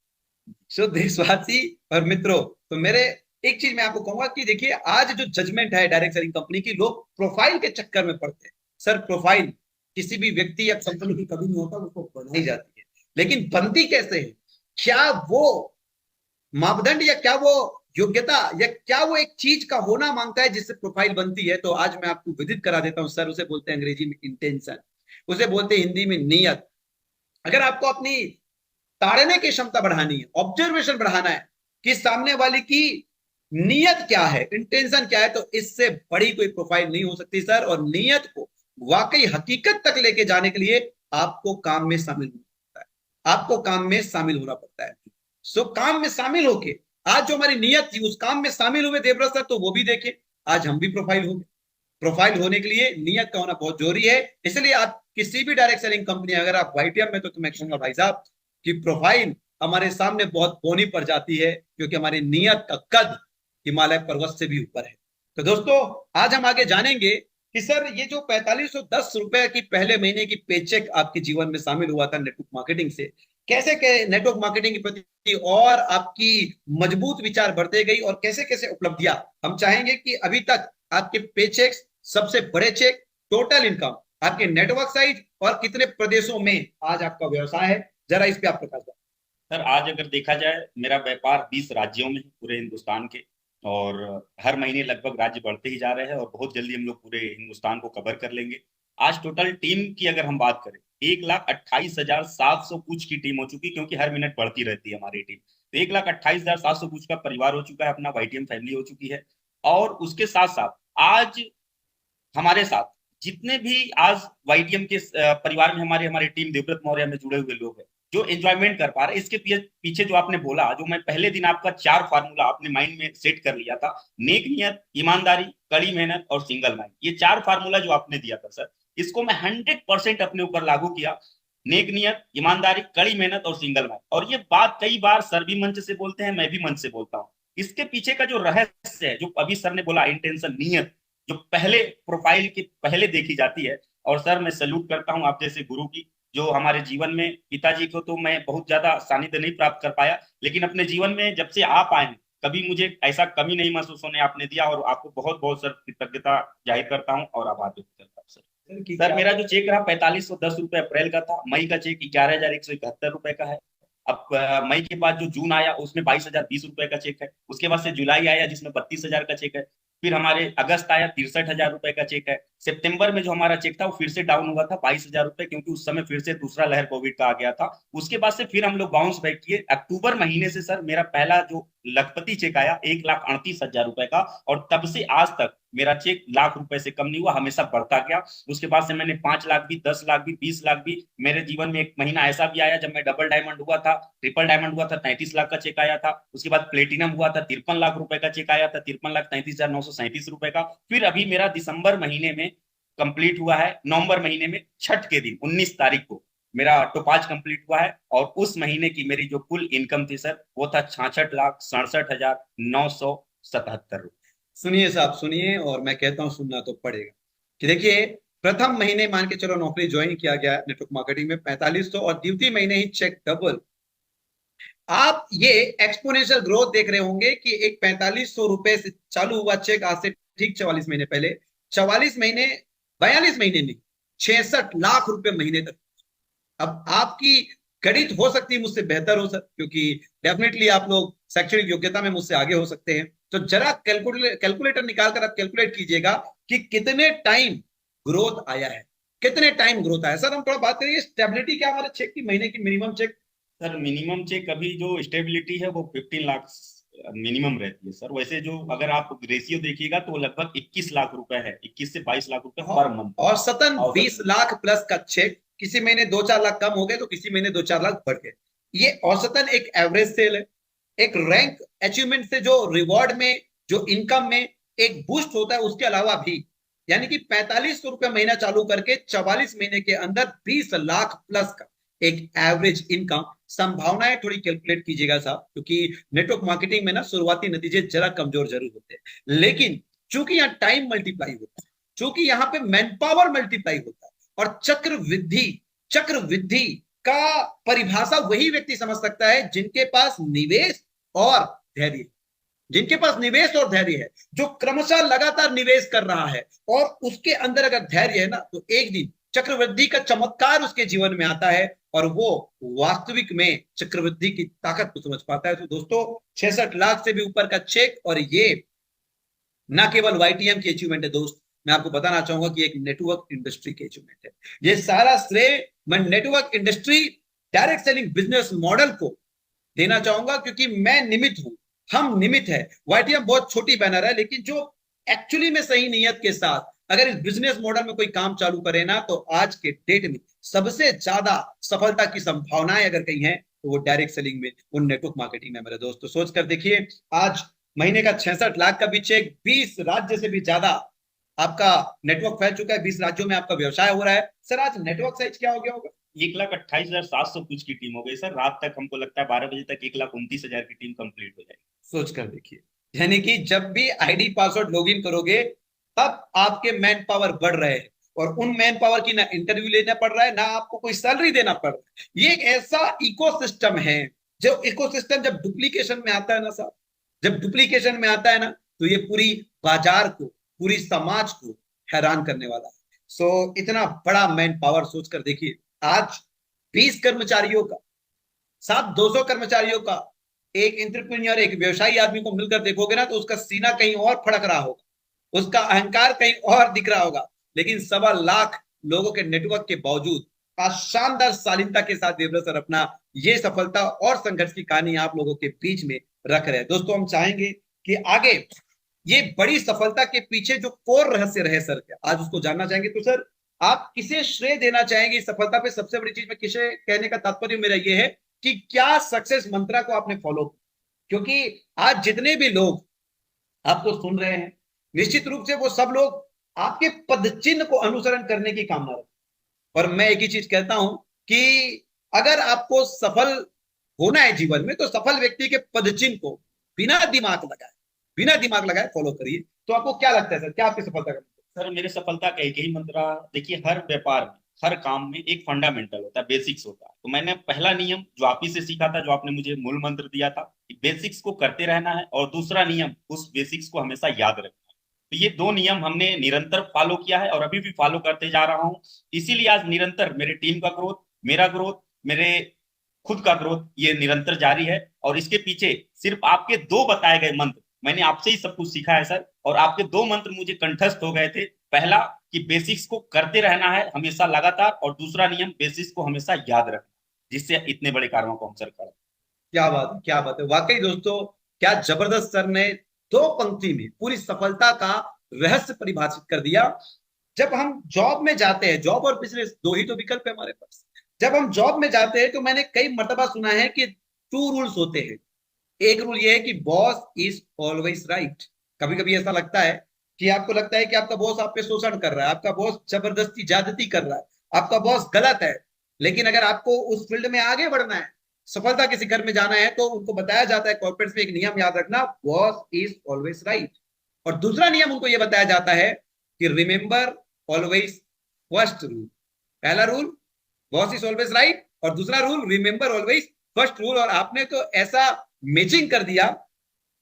सो देशवासी और मित्रों, तो मेरे एक चीज मैं आपको कहूंगा कि देखिए, आज जो जजमेंट है डायरेक्ट सेलिंग कंपनी की, लोग प्रोफाइल के चक्कर में पड़ते हैं। सर, प्रोफाइल किसी भी व्यक्ति या कंपनी की कभी नहीं होता, उसको बनाई जाती है। लेकिन बनती कैसे है? क्या वो मापदंड या क्या वो योग्यता या क्या वो एक चीज का होना मांगता है जिससे प्रोफाइल बनती है? तो आज मैं आपको विदित करा देता हूं सर। उसे बोलते हैं अंग्रेजी में इंटेंशन, उसे बोलते हैं हिंदी में नियत। अगर आपको अपनी ताड़ने की क्षमता बढ़ानी है, ऑब्जर्वेशन बढ़ाना है कि सामने वाले की नियत क्या है, इंटेंशन क्या है, तो इससे बड़ी कोई प्रोफाइल नहीं हो सकती सर। और नियत को वाकई हकीकत तक लेके जाने के लिए आपको काम में शामिल होना पड़ता है। आपको काम में शामिल होना पड़ता है। सो काम में शामिल होके आज जो हमारी नियत थी, उस काम में शामिल हुए देवव्रत सर, तो वो भी देखे। आज हम भी प्रोफाइल हो गए। प्रोफाइल होने के लिए नियत का होना बहुत जरूरी है। इसलिए आप किसी भी डायरेक्ट सेलिंग कंपनी, अगर आप वाईटीएम में, तो मैं कहूंगा भाई साहब कि प्रोफाइल हमारे सामने बहुत बोनी पड़ जाती है, क्योंकि हमारी नियत का कद हिमालय पर्वत से भी ऊपर है। तो दोस्तों, आज हम आगे जानेंगे कि सर ये जो 4510 रुपए की पहले महीने की पेचेक आपके जीवन में शामिल हुआ था नेटवर्क मार्केटिंग से, कैसे नेटवर्क मार्केटिंग के प्रति और आपकी मजबूत विचार बढ़ते गई, और कैसे कैसे उपलब्धियां। हम चाहेंगे कि अभी तक आपके पेचेक्स, सबसे बड़े चेक, टोटल इनकम, आपके नेटवर्क साइज और कितने प्रदेशों में आज आपका व्यवसाय है, जरा इस पे आप प्रकाश डालें। सर, आज अगर देखा जाए, मेरा व्यापार 20 राज्यों में है, पूरे हिंदुस्तान के। और हर महीने लगभग राज्य बढ़ते ही जा रहे हैं, और बहुत जल्दी हम लोग पूरे हिंदुस्तान को कवर कर लेंगे। आज टोटल टीम की अगर हम बात करें, 1,28,700 कुछ की टीम हो चुकी, क्योंकि हर मिनट बढ़ती रहती है हमारी टीम। तो 1,28,700 कुछ का परिवार हो चुका है, अपना वाईटीएम फैमिली हो चुकी है। और उसके साथ साथ आज हमारे साथ जितने भी आज वाईटीएम के परिवार में हमारे हमारे टीम देवव्रत मौर्य में जुड़े हुए लोग हैं, जो एंजॉयमेंट कर पा रहे हैं, इसके पीछे जो आपने बोला, जो मैं पहले दिन आपका 4 फार्मूला आपने माइंड में सेट कर लिया था, नेक नियत, ईमानदारी, कड़ी मेहनत और सिंगल माइंड, ये 4 फार्मूला जो आपने दिया था सर, इसको मैं 100% अपने ऊपर लागू किया। नेक नियत, ईमानदारी, कड़ी मेहनत और सिंगल माइंड। और ये बात कई बार सर भी मंच से बोलते हैं, मैं भी मंच से बोलता हूँ। इसके पीछे का जो रहस्य है, जो अभी सर ने बोला, इंटेंशन, नियत, जो पहले प्रोफाइल के पहले देखी जाती है। और सर, मैं सैल्यूट करता हूं आप जैसे गुरु की, जो हमारे जीवन में, पिताजी को तो मैं बहुत ज्यादा सानिध्य नहीं प्राप्त कर पाया, लेकिन अपने जीवन में जब से आप आए हैं, कभी मुझे ऐसा कमी नहीं महसूस होने आपने दिया। और आपको बहुत बहुत सर कृतज्ञता जाहिर करता हूँ और आभार व्यक्त करता हूँ सर। सर, मेरा जो चेक रहा 4510 रुपए अप्रैल का था, मई का चेक 11,171 रुपए का है। अब मई के बाद जो जून आया, उसमें 22,020 रुपए का चेक है। उसके बाद से जुलाई आया, जिसमें 32,000 का चेक है। फिर हमारे अगस्त आया, 63,000 रुपए का चेक है। सितंबर में जो हमारा चेक था, वो फिर से डाउन हुआ था 22,000 रुपए, क्योंकि उस समय फिर से दूसरा लहर कोविड का आ गया था। उसके बाद से फिर हम लोग बाउंस बैक किए। अक्टूबर महीने से सर मेरा पहला जो लखपति चेक आया 1,38,000 रुपए का, और तब से आज तक मेरा चेक लाख रुपए से कम नहीं हुआ, हमेशा बढ़ता गया। उसके बाद से मैंने 5 लाख भी, 10 लाख भी, 20 लाख भी। मेरे जीवन में एक महीना ऐसा भी आया जब मैं डबल डायमंड हुआ था, ट्रिपल डायमंड हुआ था, 33 लाख का चेक आया था। उसके बाद प्लेटिनम हुआ था, 53 लाख रुपए का चेक आया था, 53,33,937 रुपए का। फिर अभी मेरा दिसंबर महीने में कंप्लीट हुआ है, नवंबर महीने में छठ के दिन 19 तारीख को मेरा टोपाज कंप्लीट हुआ है। और उस महीने की मेरी जो कुल इनकम थी सर, वो था 66,67,977 रुपए। सुनिए साहब, सुनिए, और मैं कहता हूं सुनना तो पड़ेगा। कि देखिए, प्रथम महीने मान के चलो नौकरी ज्वाइन किया गया नेटवर्क मार्केटिंग में 4500, और द्वितीय महीने ही चेक डबल। आप ये एक्सपोनेंशियल ग्रोथ देख रहे होंगे कि एक 4500 रुपए से चालू हुआ चेक आज से ठीक 44 महीने पहले, 44 महीने, 42 महीने नहीं, 66 लाख रुपए महीने तक। अब आपकी गणित हो सकती है मुझसे बेहतर हो सर, क्योंकि डेफिनेटली आप लोग शैक्षणिक योग्यता में मुझसे आगे हो सकते हैं। तो जरा कैलकुलेटर निकालकर आप कैलकुलेट कीजिएगा कि कितने टाइम ग्रोथ आया है, कितने टाइम ग्रोथ आया। सर हम थोड़ा बात करिए स्टेबिलिटी क्या हमारे चेक की, महीने की minimum cheque. Sir minimum cheque अभी जो स्टेबिलिटी है वो 15 लाख मिनिमम रहती है सर। वैसे जो अगर आप रेशियो देखिएगा तो लगभग 21 लाख रुपए है, 21 से 22 लाख रुपए पर मंथ। और सतन 20 लाख प्लस का चेक, किसी महीने 2-4 लाख कम हो गए तो किसी महीने 2-4 लाख बढ़ गए। ये औसतन एक एवरेज सेल है। एक रैंक अचीवमेंट से जो रिवॉर्ड में, जो इनकम में एक बूस्ट होता है, उसके अलावा भी यानी कि 4500 रुपए महीना चालू करके 44 महीने के अंदर 20 लाख प्लस का एक एवरेज इनकम। संभावनाएं थोड़ी कैलकुलेट कीजिएगा साहब, क्योंकि नेटवर्क मार्केटिंग में ना शुरुआती नतीजे जरा कमजोर जरूर होते हैं, लेकिन चूंकि यहाँ टाइम मल्टीप्लाई होता है, चूंकि यहाँ पे मैन पावर मल्टीप्लाई होता है, और चक्रवृद्धि का परिभाषा वही व्यक्ति समझ सकता है जिनके पास निवेश और धैर्य, जिनके पास निवेश और धैर्य है, जो क्रमशः लगातार निवेश कर रहा है, और उसके अंदर अगर धैर्य है ना, तो एक दिन चक्रवृद्धि का चमत्कार उसके जीवन में आता है और वो वास्तविक में चक्रवृद्धि की ताकत को समझ पाता है। तो दोस्तों 66 लाख से भी ऊपर का चेक, और ये ना केवल वाईटीएम की अचीवमेंट है दोस्त, मैं आपको बताना चाहूंगा कि एक नेटवर्क इंडस्ट्री की अचीवमेंट है। ये सारा श्रेय मैं network industry direct selling business model को देना चाहूंगा, क्योंकि मैं निमित्त हूं, हम निमित्त है। वाईटीएम बहुत छोटी बैनर है, लेकिन जो एक्चुअली में सही नियत के साथ अगर इस बिजनेस मॉडल में कोई काम चालू करे ना, तो आज के डेट में सबसे ज्यादा सफलता की संभावनाएं अगर कहीं है तो वो डायरेक्ट सेलिंग में, वो नेटवर्क मार्केटिंग में। मेरे दोस्तों सोच कर देखिए, आज महीने का 66 लाख का भी चेक, 20 राज्य से भी ज्यादा आपका नेटवर्क फैल चुका है, 20 राज्यों में आपका व्यवसाय हो रहा है। सर आज नेटवर्क साइज क्या हो गया होगा? 1,28,700 कुछ की टीम हो गई सर। रात तक हमको लगता है 12 बजे तक 1,29,000 की टीम कंप्लीट हो जाएगी। सोच कर देखिए, यानी कि जब भी आईडी पासवर्ड लॉगिन करोगे तब आपके मैन पावर बढ़ रहे हैं, और उन मैन पावर की ना इंटरव्यू लेना पड़ रहा है, ना आपको कोई सैलरी देना पड़ रहा है। ये एक ऐसा इकोसिस्टम है, जो इकोसिस्टम जब डुप्लीकेशन में आता है ना साहब, जब डुप्लीकेशन में आता है ना, तो ये पूरी बाजार को, पूरी समाज को हैरान करने वाला है। सो इतना बड़ा मैन पावर सोच कर देखिए, आज 20 कर्मचारियों का, साथ 200 कर्मचारियों का एक एंटरप्रेन्योर, एक व्यवसायी आदमी को मिलकर देखोगे ना, तो उसका सीना कहीं और फड़क रहा होगा, उसका अहंकार कहीं और दिख रहा होगा। लेकिन 1.25 लाख लोगों के नेटवर्क के बावजूद शानदार शालीनता के साथ देवव्रत सर अपना ये सफलता और संघर्ष की कहानी आप लोगों के बीच में रख रहे हैं। दोस्तों हम चाहेंगे कि आगे ये बड़ी सफलता के पीछे जो कोर रहस्य रहे सर के, आज उसको जानना चाहेंगे। तो सर आप किसे श्रेय देना चाहेंगे इस सफलता पे? सबसे बड़ी चीज में किसे कहने का तात्पर्य मेरा ये है कि क्या सक्सेस मंत्रा को आपने फॉलो, क्योंकि आज जितने भी लोग आपको सुन रहे हैं, निश्चित रूप से वो सब लोग आपके पद चिन्ह को अनुसरण करने की कामना रखते हैं। और मैं एक ही चीज कहता हूं कि अगर आपको सफल होना है जीवन में, तो सफल व्यक्ति के पद चिन्ह को बिना दिमाग लगाए फॉलो करिए। तो आपको क्या लगता है सर, क्या आपकी सफलता का? सर मेरे सफलता का एक ही मंत्र, देखिए हर व्यापार में, हर काम में एक फंडामेंटल होता है, बेसिक्स होता है। तो मैंने पहला नियम जो आप ही से सीखा था, जो आपने मुझे मूल मंत्र दिया था कि बेसिक्स को करते रहना है, और दूसरा नियम उस बेसिक्स को हमेशा याद रखना है। तो ये दो नियम हमने निरंतर फॉलो किया है और अभी भी फॉलो करते जा रहा हूँ। इसीलिए आज निरंतर मेरी टीम का ग्रोथ, मेरा ग्रोथ, मेरे खुद का ग्रोथ ये निरंतर जारी है। और इसके पीछे सिर्फ आपके 2 बताए गए मंत्र, मैंने आपसे ही सब कुछ सीखा है सर, और आपके 2 मंत्र मुझे कंठस्थ हो गए थे। पहला कि बेसिक्स को करते रहना है हमेशा लगातार, और दूसरा नियम बेसिक्स को हमेशा याद रखना, जिससे इतने बड़े कार्यों को हम सर कर। क्या बात है, क्या बात है। वाकई दोस्तों क्या जबरदस्त सर ने 2 पंक्ति में पूरी सफलता का रहस्य परिभाषित कर दिया। जब हम जॉब में जाते हैं, जॉब और बिजनेस 2 ही तो विकल्प है हमारे पास। जब हम जॉब में जाते हैं तो मैंने कई मर्तबा सुना है कि 2 रूल्स होते हैं। एक रूल ये है कि बॉस इज ऑलवेज राइट। कभी कभी ऐसा लगता है कि आपको लगता है कि आपका बॉस आप पे शोषण कर रहा है, आपका बॉस जबरदस्ती ज्यादती कर रहा है, आपका बॉस गलत है। लेकिन अगर आपको उस फील्ड में आगे बढ़ना है, सफलता के शिखर में जाना है, तो उनको बताया जाता है कॉर्पोरेट्स में एक नियम याद रखना, बॉस इज ऑलवेज राइट। और दूसरा नियम उनको यह बताया जाता है कि रिमेंबर ऑलवेज फर्स्ट रूल। पहला rule boss is always right, और दूसरा rule remember always first rule. और आपने तो ऐसा मैचिंग कर दिया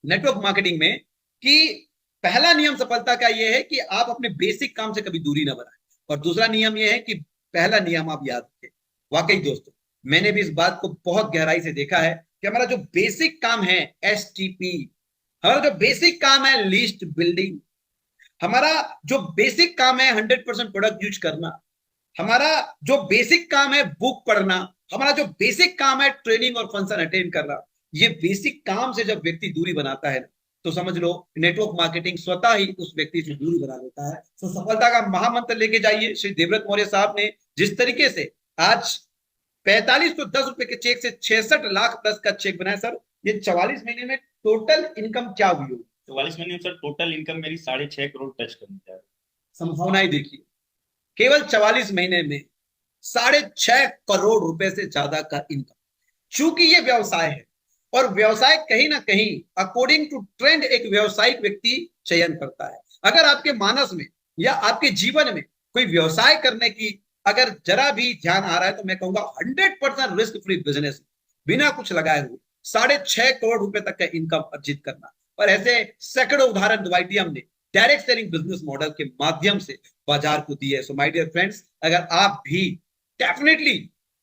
नेटवर्क मार्केटिंग में कि पहला नियम सफलता का यह है कि आप अपने बेसिक काम से कभी दूरी ना बनाएं, और दूसरा नियम यह है कि पहला नियम आप याद रखें। वाकई दोस्तों मैंने भी इस बात को बहुत गहराई से देखा है कि हमारा जो बेसिक काम है STP, हमारा जो बेसिक काम है लिस्ट बिल्डिंग, हमारा जो बेसिक काम है 100% प्रोडक्ट यूज करना, हमारा जो बेसिक काम है बुक पढ़ना, हमारा जो बेसिक काम है ट्रेनिंग और फंक्शन अटेंड करना, ये बेसिक काम से जब व्यक्ति दूरी बनाता है तो समझ लो नेटवर्क मार्केटिंग स्वतः ही उस व्यक्ति से दूरी बना देता है। तो सफलता का महामंत्र लेके जाइए। श्री देवव्रत मौर्य साहब ने जिस तरीके से आज 4510 रुपए के चेक से 66 लाख प्लस का चेक बनाया सर, ये 44 महीने में टोटल इनकम क्या हुई होगी? 44 महीने में सर टोटल इनकम मेरी 6.5 करोड़ टच करनी जा रही है। संभावनाएं देखिए, केवल 44 महीने में 6.5 करोड़ रुपए से ज्यादा का इनकम। चूंकि ये व्यवसाय है और व्यवसाय कहीं ना कहीं अकॉर्डिंग टू ट्रेंड एक व्यवसायिक व्यक्ति चयन करता है। अगर आपके मानस में या आपके जीवन में कोई व्यवसाय करने की अगर जरा भी ध्यान आ रहा है तो मैं कहूंगा 100% रिस्क फ्री बिजनेस, बिना कुछ लगाए हुए 6.5 करोड़ रुपए तक का इनकम अर्जित करना। और ऐसे सैकड़ों उदाहरण वाईटीएम ने डायरेक्ट सेलिंग बिजनेस मॉडल के माध्यम से बाजार को दी है। सो माय डियर फ्रेंड्स, अगर आप भी डेफिनेटली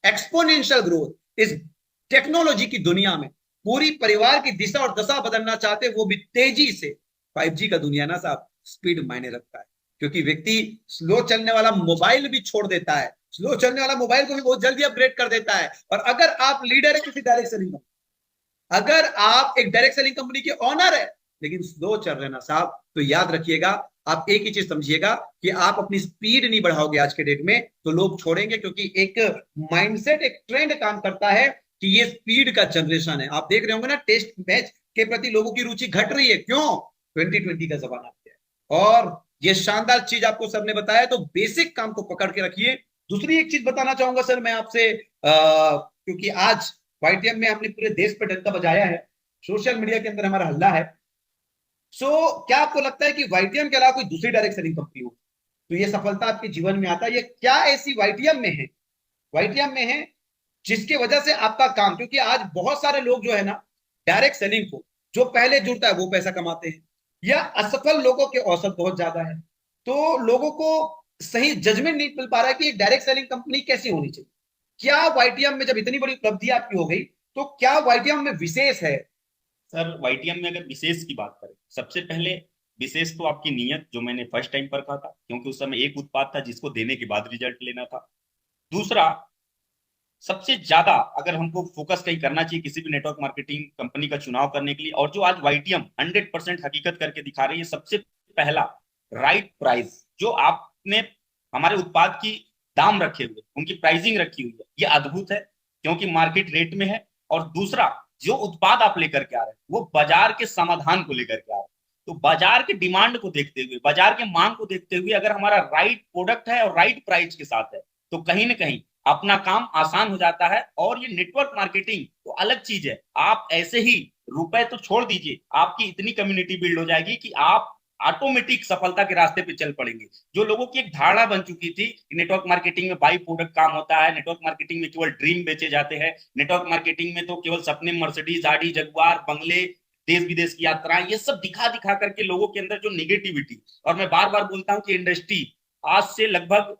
एक्सपोनेंशियल ग्रोथ इस टेक्नोलॉजी की दुनिया में पूरी परिवार की दिशा और दशा बदलना चाहते हैं, वो भी तेजी से, 5G का दुनिया ना साहब, स्पीड मायने रखता है। क्योंकि व्यक्ति स्लो चलने वाला मोबाइल भी छोड़ देता है, स्लो चलने वाला मोबाइल को भी बहुत जल्दी अपग्रेड कर देता है। और अगर आप लीडर है किसी डायरेक्ट सेलिंग कंपनी, अगर आप एक डायरेक्ट सेलिंग कंपनी के ऑनर है लेकिन स्लो चल रहे ना साहब, तो याद रखिएगा, आप एक ही चीज समझिएगा कि आप अपनी स्पीड नहीं बढ़ाओगे आज के डेट में तो लोग छोड़ेंगे। क्योंकि एक माइंडसेट, एक ट्रेंड काम करता है कि ये स्पीड का जनरेशन है। आप देख रहे होंगे ना, टेस्ट मैच के प्रति लोगों की रुचि घट रही है। क्यों? 2020 का जमाना है। और ये शानदार चीज आपको सर ने बताया, तो बेसिक काम को पकड़ के रखिए। दूसरी एक चीज बताना चाहूंगा सर मैं आपसे, क्योंकि आज वाईटीएम में हमने पूरे देश पे डंका बजाया है, सोशल मीडिया के अंदर हमारा हल्ला है। क्या आपको लगता है कि वाईटीएम के अलावा कोई दूसरी डायरेक्ट सेलिंग कंपनी हो तो ये सफलता आपके जीवन में आता है? ये क्या ऐसी वाईटीएम में है जिसके वजह से आपका काम, क्योंकि आज बहुत सारे लोग जो है ना डायरेक्ट सेलिंग को जो पहले जुड़ता है वो पैसा कमाते हैं, या असफल लोगों के औसत बहुत ज्यादा है, तो लोगों को सही जजमेंट नहीं मिल पा रहा है कि एक डायरेक्ट सेलिंग कंपनी कैसी होनी चाहिए। क्या वाईटीएम में जब इतनी बड़ी उपलब्धि आपकी हो गई तो क्या वाईटीएम में विशेष है? सर वाईटीएम में अगर विशेष की बात करें, सबसे पहले विशेष तो आपकी नीयत, जो मैंने फर्स्ट टाइम पर कहा था, क्योंकि उस समय एक उत्पाद था जिसको देने के बाद रिजल्ट लेना था। दूसरा, सबसे ज्यादा अगर हमको फोकस कहीं करना चाहिए किसी भी नेटवर्क मार्केटिंग कंपनी का चुनाव करने के लिए, और जो आज वाईटीएम 100% हकीकत करके दिखा रही है, सबसे पहला राइट प्राइस, जो आपने हमारे उत्पाद की दाम रखे हुए, उनकी प्राइसिंग रखी हुई है, ये अद्भुत है क्योंकि मार्केट रेट में है। और दूसरा, जो उत्पाद आप लेकर के आ रहे हैं वो बाजार के समाधान को लेकर के आ रहे हैं। तो बाजार के डिमांड को देखते हुए, बाजार के मांग को देखते हुए, अगर हमारा राइट प्रोडक्ट है और राइट प्राइस के साथ है तो कहीं ना कहीं अपना काम आसान हो जाता है। और ये नेटवर्क मार्केटिंग तो अलग चीज है, आप ऐसे ही रुपए तो छोड़ दीजिए, आपकी इतनी कम्युनिटी बिल्ड हो जाएगी कि आप ऑटोमेटिक सफलता के रास्ते पे चल पड़ेंगे। जो लोगों की एक धारणा बन चुकी थी कि नेटवर्क मार्केटिंग में बाई प्रोडक्ट काम होता है, नेटवर्क मार्केटिंग में केवल ड्रीम बेचे जाते हैं, नेटवर्क मार्केटिंग में तो केवल सपने, मर्सिडीज, आडी, जगुआर, बंगले, देश विदेश की यात्राएं, ये सब दिखा दिखा करके लोगों के अंदर जो निगेटिविटी, और मैं बार बार बोलता हूं कि इंडस्ट्री आज से लगभग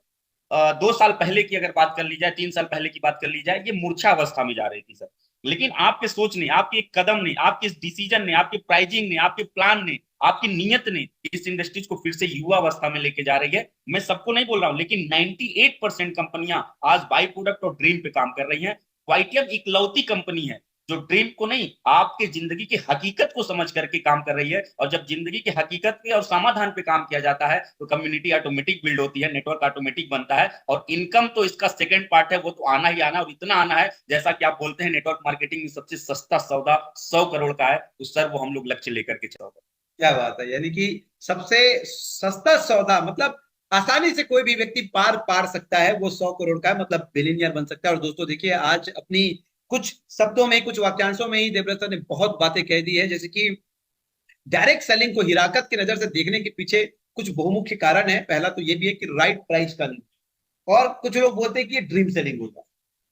2 साल पहले की अगर बात कर ली जाए, 3 साल पहले की बात कर ली जाए, ये मूर्छा अवस्था में जा रही थी सर। लेकिन आपके सोच ने, आपके कदम ने, आपके डिसीजन ने, आपके प्राइजिंग ने, आपके प्लान ने, आपकी नीयत ने इस इंडस्ट्रीज को फिर से युवा अवस्था में लेके जा रही है। मैं सबको नहीं बोल रहा हूं, लेकिन 98% कंपनियां आज बाई प्रोडक्ट और ड्रीम पे काम कर रही हैं। वाईटीएम इकलौती कंपनी है जो ड्रीम को नहीं, आपके जिंदगी की हकीकत को समझ करके काम कर रही है। और जब जिंदगी की हकीकत पे और समाधान पे काम किया जाता है तो कम्युनिटी ऑटोमेटिक बिल्ड होती है, नेटवर्क ऑटोमेटिक बनता है, और इनकम तो इसका सेकंड पार्ट है, वो तो आना ही आना, और इतना आना है जैसा कि आप बोलते हैं नेटवर्क मार्केटिंग में सबसे सस्ता सौदा 100 करोड़ का है, तो सर वो हम लोग लक्ष्य लेकर के चल। क्या बात है, यानी कि सबसे सस्ता सौदा, मतलब आसानी से कोई भी व्यक्ति पार सकता है, वो 100 करोड़ का है, मतलब बिलियनियर बन सकता है। और दोस्तों देखिए, आज अपनी कुछ शब्दों में, कुछ वाक्यांशों में ही देवव्रत सर ने बहुत बातें कह दी है। जैसे कि डायरेक्ट सेलिंग को हिराकत की नजर से देखने के पीछे कुछ बहुमुख्य कारण है। पहला तो ये भी है कि राइट प्राइस का नहीं, और कुछ लोग बोलते हैं कि ये ड्रीम सेलिंग होता है।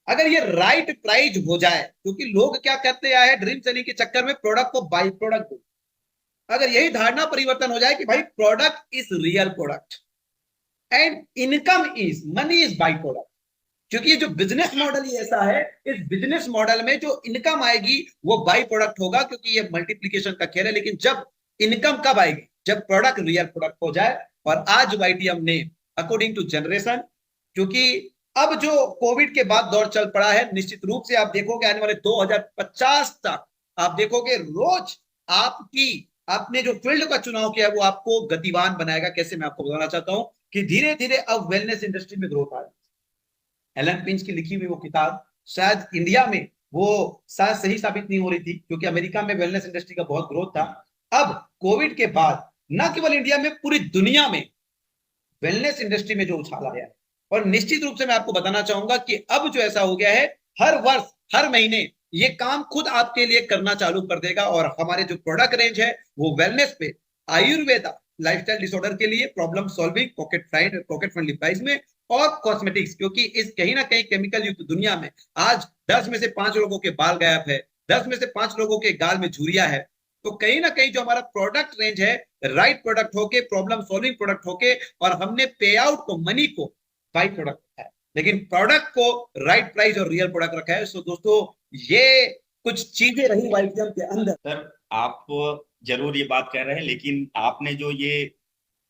अगर ये राइट प्राइस हो जाए, क्योंकि लोग क्या करते आए हैं ड्रीम सेलिंग के चक्कर में, प्रोडक्ट को बाई प्रोडक्ट दो। अगर यही धारणा परिवर्तन हो जाए कि भाई product is real product and income is, money is by product, क्योंकि ये जो बिजनेस मॉडल ही ऐसा है, इस बिजनेस मॉडल में जो इनकम आएगी वो बाई प्रोडक्ट होगा, क्योंकि ये मल्टीप्लीकेशन का खेल है। लेकिन जब इनकम कब आएगी, जब प्रोडक्ट रियल प्रोडक्ट हो जाए। और आज वाईटीएम ने अकॉर्डिंग टू जनरेशन, क्योंकि अब जो कोविड के बाद दौर चल पड़ा है, निश्चित रूप से आप देखोगे आने वाले 2050 तक आप देखोगे रोज आपकी आपने जो फील्ड का चुनाव किया है वो आपको गतिवान बनाएगा। कैसे, मैं आपको बताना चाहता हूं कि धीरे धीरे अब वेलनेस इंडस्ट्री में ग्रोथ आ रही है। एलन पिंच की लिखी हुई वो किताब शायद इंडिया में वो शायद सही साबित नहीं हो रही थी, क्योंकि अमेरिका में वेलनेस इंडस्ट्री का बहुत ग्रोथ था। अब कोविड के बाद न केवल इंडिया में, पूरी दुनिया में वेलनेस इंडस्ट्री में जो उछाल आया है। और निश्चित रूप से मैं आपको बताना चाहूंगा कि अब जो ऐसा हो गया है, हर वर्ष हर महीने ये काम खुद आपके लिए करना चालू कर देगा। और हमारे जो प्रोडक्ट रेंज है वो वेलनेस पे, आयुर्वेदा, लाइफस्टाइल डिसऑर्डर के लिए, problem solving, pocket friendly price में, और कॉस्मेटिक्स, क्योंकि इस कहीं ना कहीं केमिकल युक्त दुनिया में आज 10 में से 5 लोगों के बाल गायब है, 10 में से 5 लोगों के गाल में झुर्रियां है। तो कहीं ना कहीं जो हमारा प्रोडक्ट रेंज है, राइट प्रोडक्ट होके, प्रॉब्लम सॉल्विंग प्रोडक्ट होके, और हमने पे आउट को, मनी को बाई प्रोडक्ट रखा है, लेकिन प्रोडक्ट को राइट प्राइस और रियल प्रोडक्ट रखा है। सो दोस्तों, ये कुछ चीजें रही वाईटीएम के अंदर। सर आप जरूर ये बात कह रहे हैं, लेकिन आपने जो ये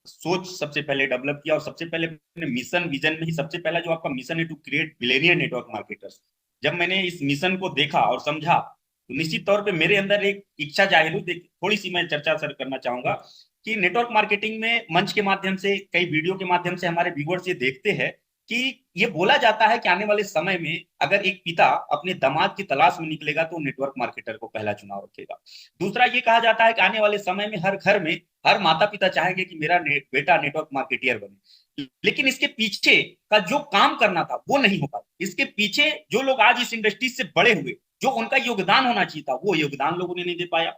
सोच सबसे पहले डेवलप किया, और सबसे पहले मिशन विजन में ही सबसे पहला जो आपका मिशन है to create billionaire network marketers, जब मैंने इस मिशन को देखा और समझा तो निश्चित तौर पे मेरे अंदर एक इच्छा जाहिर हुई। थोड़ी सी मैं चर्चा सर करना चाहूंगा कि नेटवर्क मार्केटिंग में मंच के माध्यम से, कई वीडियो के माध्यम से हमारे व्यूअर्स ये देखते हैं कि ये बोला जाता है कि आने वाले समय में अगर एक पिता अपने दामाद की तलाश में निकलेगा तो नेटवर्क मार्केटर को पहला चुनाव रखेगा। दूसरा ये कहा जाता है कि आने वाले समय में हर घर में हर माता पिता चाहेंगे कि मेरा बेटा नेटवर्क मार्केटियर बने। लेकिन इसके पीछे का जो काम करना था वो नहीं हो पाया। इसके पीछे जो लोग आज इस इंडस्ट्री से बड़े हुए, जो उनका योगदान होना चाहिए था, वो योगदान लोगों ने नहीं दे पाया।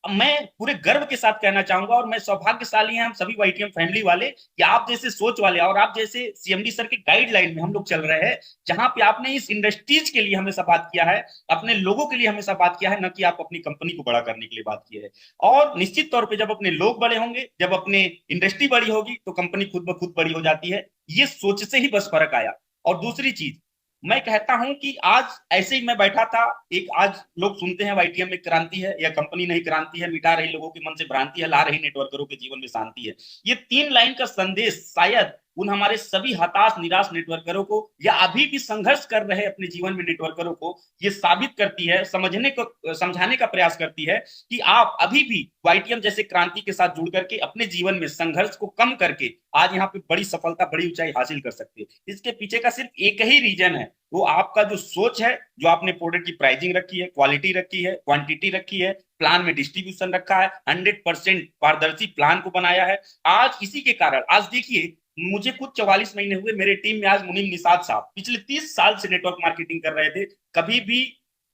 अब मैं पूरे गर्व के साथ कहना चाहूंगा, और मैं सौभाग्यशाली हैं हम सभी वाईटीएम फैमिली वाले, कि आप जैसे सोच वाले और आप जैसे सीएमडी सर के गाइडलाइन में हम लोग चल रहे हैं, जहां पे आपने इस इंडस्ट्रीज के लिए हमेशा बात किया है, अपने लोगों के लिए हमेशा बात किया है, न कि आप अपनी कंपनी को बड़ा करने के लिए बात की है। और निश्चित तौर पर जब अपने लोग बड़े होंगे, जब अपने इंडस्ट्री बड़ी होगी, तो कंपनी खुद ब खुद बड़ी हो जाती है। ये सोच से ही बस फर्क आया। और दूसरी चीज मैं कहता हूं कि आज ऐसे ही मैं बैठा था, एक आज लोग सुनते हैं वाईटीएम में क्रांति है, या कंपनी नहीं क्रांति है, मिटा रही लोगों के मन से भ्रांति है, ला रही नेटवर्करों के जीवन में शांति है। ये 3 लाइन का संदेश शायद उन हमारे सभी हताश निराश नेटवर्करों को, या अभी भी संघर्ष कर रहे अपने जीवन में नेटवर्करों को, ये साबित करती है, समझाने का प्रयास करती है कि आप अभी भी वाईटीएम जैसे क्रांति के साथ जुड़ करके अपने जीवन में संघर्ष को कम करके आज यहाँ पे बड़ी सफलता, बड़ी ऊंचाई हासिल कर सकते हैं। इसके पीछे का सिर्फ एक ही रीजन है, वो आपका जो सोच है, जो आपने प्रोडक्ट की प्राइसिंग रखी है, क्वालिटी रखी है, क्वांटिटी रखी है, प्लान में डिस्ट्रीब्यूशन रखा है, 100% पारदर्शी प्लान को बनाया है। आज इसी के कारण, आज देखिए मुझे कुछ 44 महीने हुए, मेरे टीम में आज मुनीम निषाद साहब पिछले 30 साल से नेटवर्क मार्केटिंग कर रहे थे, कभी भी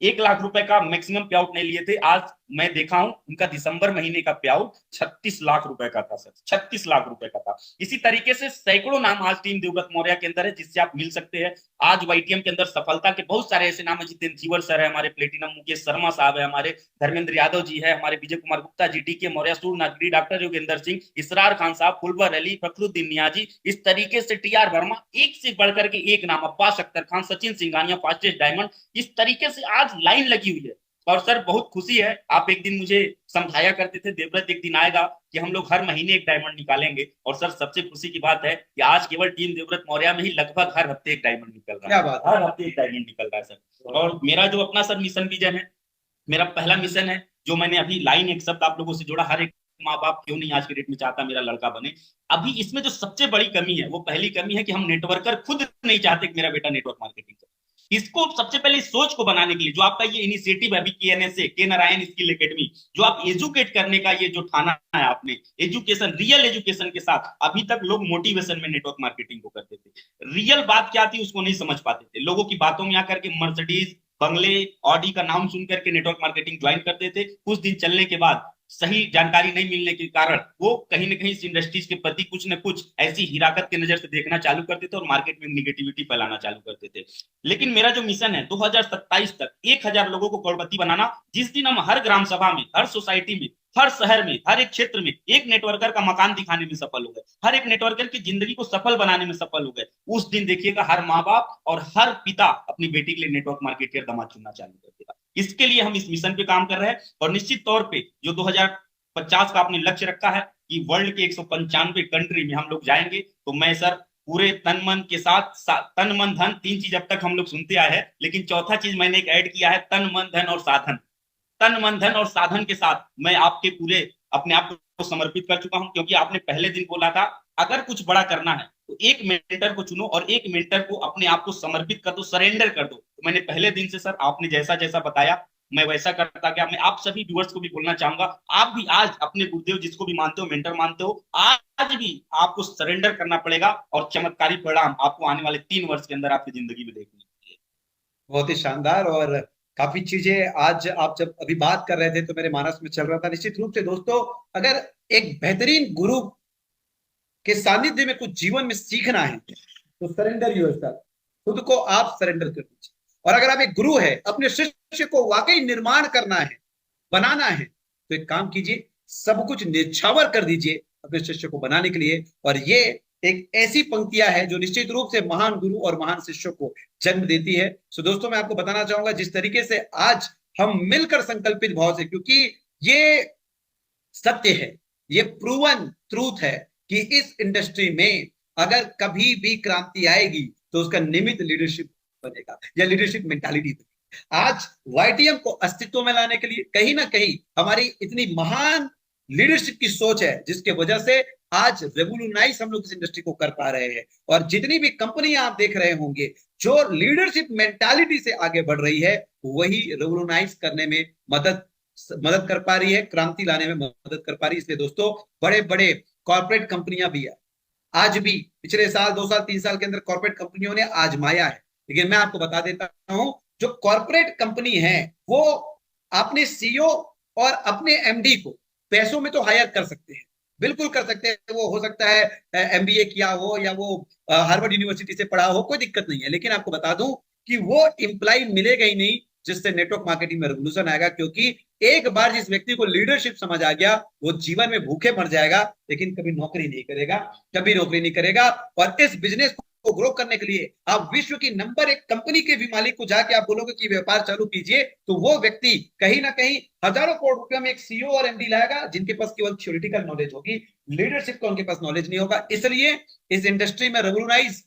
1 लाख रुपए का मैक्सिमम पे आउट नहीं लिए थे। आज मैं देखा हूं उनका दिसंबर महीने का पे आउट 36 लाख रुपए का था सर, 36 लाख रुपए का था। इसी तरीके से सैकड़ों नाम आज टीम देवव्रत मौर्य के अंदर है, जिससे आप मिल सकते हैं। आज वाईटीएम के अंदर सफलता के बहुत सारे ऐसे नाम है, जितेंद्र जीवर सर है हमारे, प्लेटिनम मुकेश शर्मा साहब है हमारे, धर्मेंद्र यादव जी है हमारे, विजय कुमार गुप्ता जी, डी के मौर्य, सूर नागरी, डॉक्टर योगेंद्र सिंह, इसरार खान साहब, फुलवर अली, फखरुद्दीन नियाजी, इस तरीके से टीआर वर्मा, एक से बढ़कर के एक नाम, अब्बास अख्तर खान, सचिन सिंघानिया, फास्टेस्ट डायमंड, इस तरीके से आज लाइन लगी हुई है। और सर बहुत खुशी है, आप एक दिन मुझे समझाया करते थे, देवव्रत एक दिन आएगा कि हम लोग हर महीने एक डायमंड निकालेंगे। और सर सबसे खुशी की बात है कि आज केवल टीम देवव्रत मौर्य में ही लगभग हर हफ्ते एक डायमंड निकल रहा है, हर हफ्ते एक डायमंड निकल रहा है सर। और मेरा जो अपना सर मिशन विजन है, मेरा पहला मिशन है, जो मैंने अभी लाइन एक शब्द आप लोगों से जोड़ा, हर एक माँ बाप क्यों नहीं आज के डेट में चाहता मेरा लड़का बने। अभी इसमें जो सबसे बड़ी कमी है, वो पहली कमी है कि हम नेटवर्कर खुद नहीं चाहते कि मेरा बेटा नेटवर्क मार्केटिंग करे। इसको सबसे पहले इस सोच को बनाने के लिए जो आपका ये इनिशिएटिव है अभी केएनएसए, के नारायण स्किल एकेडमी, जो आप एजुकेट करने का ये जो ठाना है आपने, एजुकेशन, रियल एजुकेशन के साथ, अभी तक लोग मोटिवेशन में नेटवर्क मार्केटिंग को करते थे, रियल बात क्या थी उसको नहीं समझ पाते थे, लोगों की बातों में आकर के मर्सिडीज, बंगले, ऑडी का नाम सुन करके नेटवर्क मार्केटिंग ज्वाइन करते थे। कुछ दिन चलने के बाद सही जानकारी नहीं मिलने के कारण वो कहीं ना कहीं इस इंडस्ट्रीज के प्रति कुछ न कुछ ऐसी हिराकत की नजर से देखना चालू करते थे और मार्केट में निगेटिविटी फैलाना चालू करते थे। लेकिन मेरा जो मिशन है 2027 तक 1000 लोगों को करोड़पति बनाना, जिस दिन हम हर ग्राम सभा में, हर सोसाइटी में हर शहर में, हर एक क्षेत्र में एक नेटवर्कर का मकान दिखाने में सफल हो गए, हर एक नेटवर्कर की जिंदगी को सफल बनाने में सफल हो गए। उस दिन देखिएगा हर माँ बाप और हर पिता अपनी बेटी के लिए नेटवर्क मार्केटर दामाद चुनना चालू कर देगा। इसके लिए हम इस मिशन पे काम कर रहे हैं और निश्चित तौर पे जो 2050 का आपने लक्ष्य रखा है कि वर्ल्ड के 195 कंट्री में हम लोग जाएंगे, तो मैं सर पूरे तन मन के साथ, तन मन धन तीन चीज अब तक हम लोग सुनते आए हैं, लेकिन चौथा चीज मैंने एक ऐड किया है, तन मन धन और साधन। तन मन धन और साधन के साथ मैं आपके पूरे अपने आप को समर्पित कर चुका हूं, क्योंकि आपने पहले दिन बोला था अगर कुछ बड़ा करना है तो एक मेंटर को चुनो और एक मेंटर को अपने आप को समर्पित कर दो, सरेंडर कर दो। तो मैंने पहले दिन से सर आपने जैसा जैसा बताया मैं वैसा करता गया। मैं आप सभी व्यूअर्स को भी बोलना चाहूंगा, आप भी आज अपने गुरुदेव जिसको भी मानते हो, मेंटर मानते हो, आज भी आपको सरेंडर करना पड़ेगा और चमत्कारी परिणाम आपको आने वाले 3 वर्ष के अंदर आपकी जिंदगी में देखने मिलेंगे। बहुत ही शानदार। और काफी चीजें आज आप जब अभी बात कर रहे थे तो मेरे मानस में चल रहा था। निश्चित रूप से दोस्तों, अगर एक बेहतरीन गुरु के सानिध्य में कुछ जीवन में सीखना है तो सरेंडर योरसेल्फ, खुद को आप सरेंडर कर दीजिए। और अगर आप एक गुरु है, अपने शिष्य को वाकई निर्माण करना है, बनाना है, तो एक काम कीजिए, सब कुछ निछावर कर दीजिए अपने शिष्य को बनाने के लिए। और ये एक ऐसी पंक्तियां है जो निश्चित रूप से महान गुरु और महान शिष्यों को जन्म देती है। सो दोस्तों, मैं आपको बताना चाहूंगा जिस तरीके से आज हम मिलकर संकल्पित भाव से, क्योंकि ये सत्य है, ये प्रूवन ट्रूथ है कि इस इंडस्ट्री में अगर कभी भी क्रांति आएगी तो उसका निमित्त लीडरशिप बनेगा या लीडरशिप मेंटालिटी। आज वाईटीएम को अस्तित्व में लाने के लिए कहीं ना कहीं हमारी इतनी महान लीडरशिप की सोच है, जिसके वजह से आज रेवोल्यूशनाइज हम लोग इस इंडस्ट्री को कर पा रहे हैं। और जितनी भी कंपनियां आप देख रहे होंगे जो लीडरशिप मेंटालिटी से आगे बढ़ रही है, वही रेवोल्यूशनाइज करने में मदद कर पा रही है, क्रांति लाने में मदद कर पा रही है। इसलिए दोस्तों, बड़े बड़े कॉर्पोरेट कंपनियां भी है, आज भी पिछले साल 2 साल 3 साल के अंदर कॉर्पोरेट कंपनियों ने आजमाया है। लेकिन मैं आपको बता देता हूं, जो कॉर्पोरेट कंपनी है वो अपने सीईओ और अपने एमडी को पैसों में तो हायर कर सकते हैं, बिल्कुल कर सकते हैं। वो हो सकता है एमबीए किया हो या वो हार्वर्ड यूनिवर्सिटी से पढ़ा हो, कोई दिक्कत नहीं है। लेकिन आपको बता दूं कि वो एम्प्लॉय मिलेगा ही नहीं जिससे नेटवर्क मार्केटिंग में रेवोल्यूशन आएगा। क्योंकि एक बार जिस व्यक्ति को लीडरशिप समझ आ गया, वो जीवन में भूखे मर जाएगा लेकिन कभी नौकरी नहीं करेगा, कभी नौकरी नहीं करेगा। और इस बिजनेस को ग्रो करने के लिए आप विश्व की नंबर 1 कंपनी के भी मालिक को जाके आप बोलोगे कि व्यापार चालू कीजिए, तो वो व्यक्ति कहीं ना कहीं हजारों करोड़ रुपए में एक सीईओ और एमडी लाएगा जिनके पास केवल थ्योरेटिकल नॉलेज होगी, लीडरशिप का उनके पास नॉलेज नहीं होगा। इसलिए इस इंडस्ट्री में रेवोल्यूशनाइज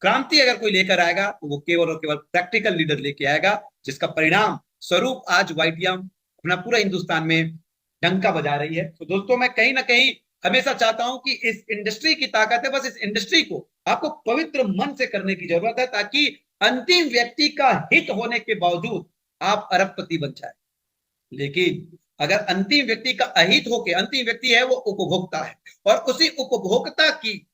क्रांति अगर कोई लेकर आएगा तो वो केवल और केवल प्रैक्टिकल लीडर लेके आएगा, जिसका परिणाम स्वरूप आज वाईटीएम अपना पूरा हिंदुस्तान में डंका बजा रही है। तो दोस्तों, मैं कहीं ना कहीं हमेशा चाहता हूं कि इस इंडस्ट्री की ताकत है, बस इस इंडस्ट्री को आपको पवित्र मन से करने की जरूरत है, ताकि अंतिम व्यक्ति का हित होने के बावजूद आप अरबपति बन जाए। लेकिन अगर अंतिम व्यक्ति का अहित होके, अंतिम व्यक्ति है वो उपभोक्ता है, और उसी उपभोक्ता की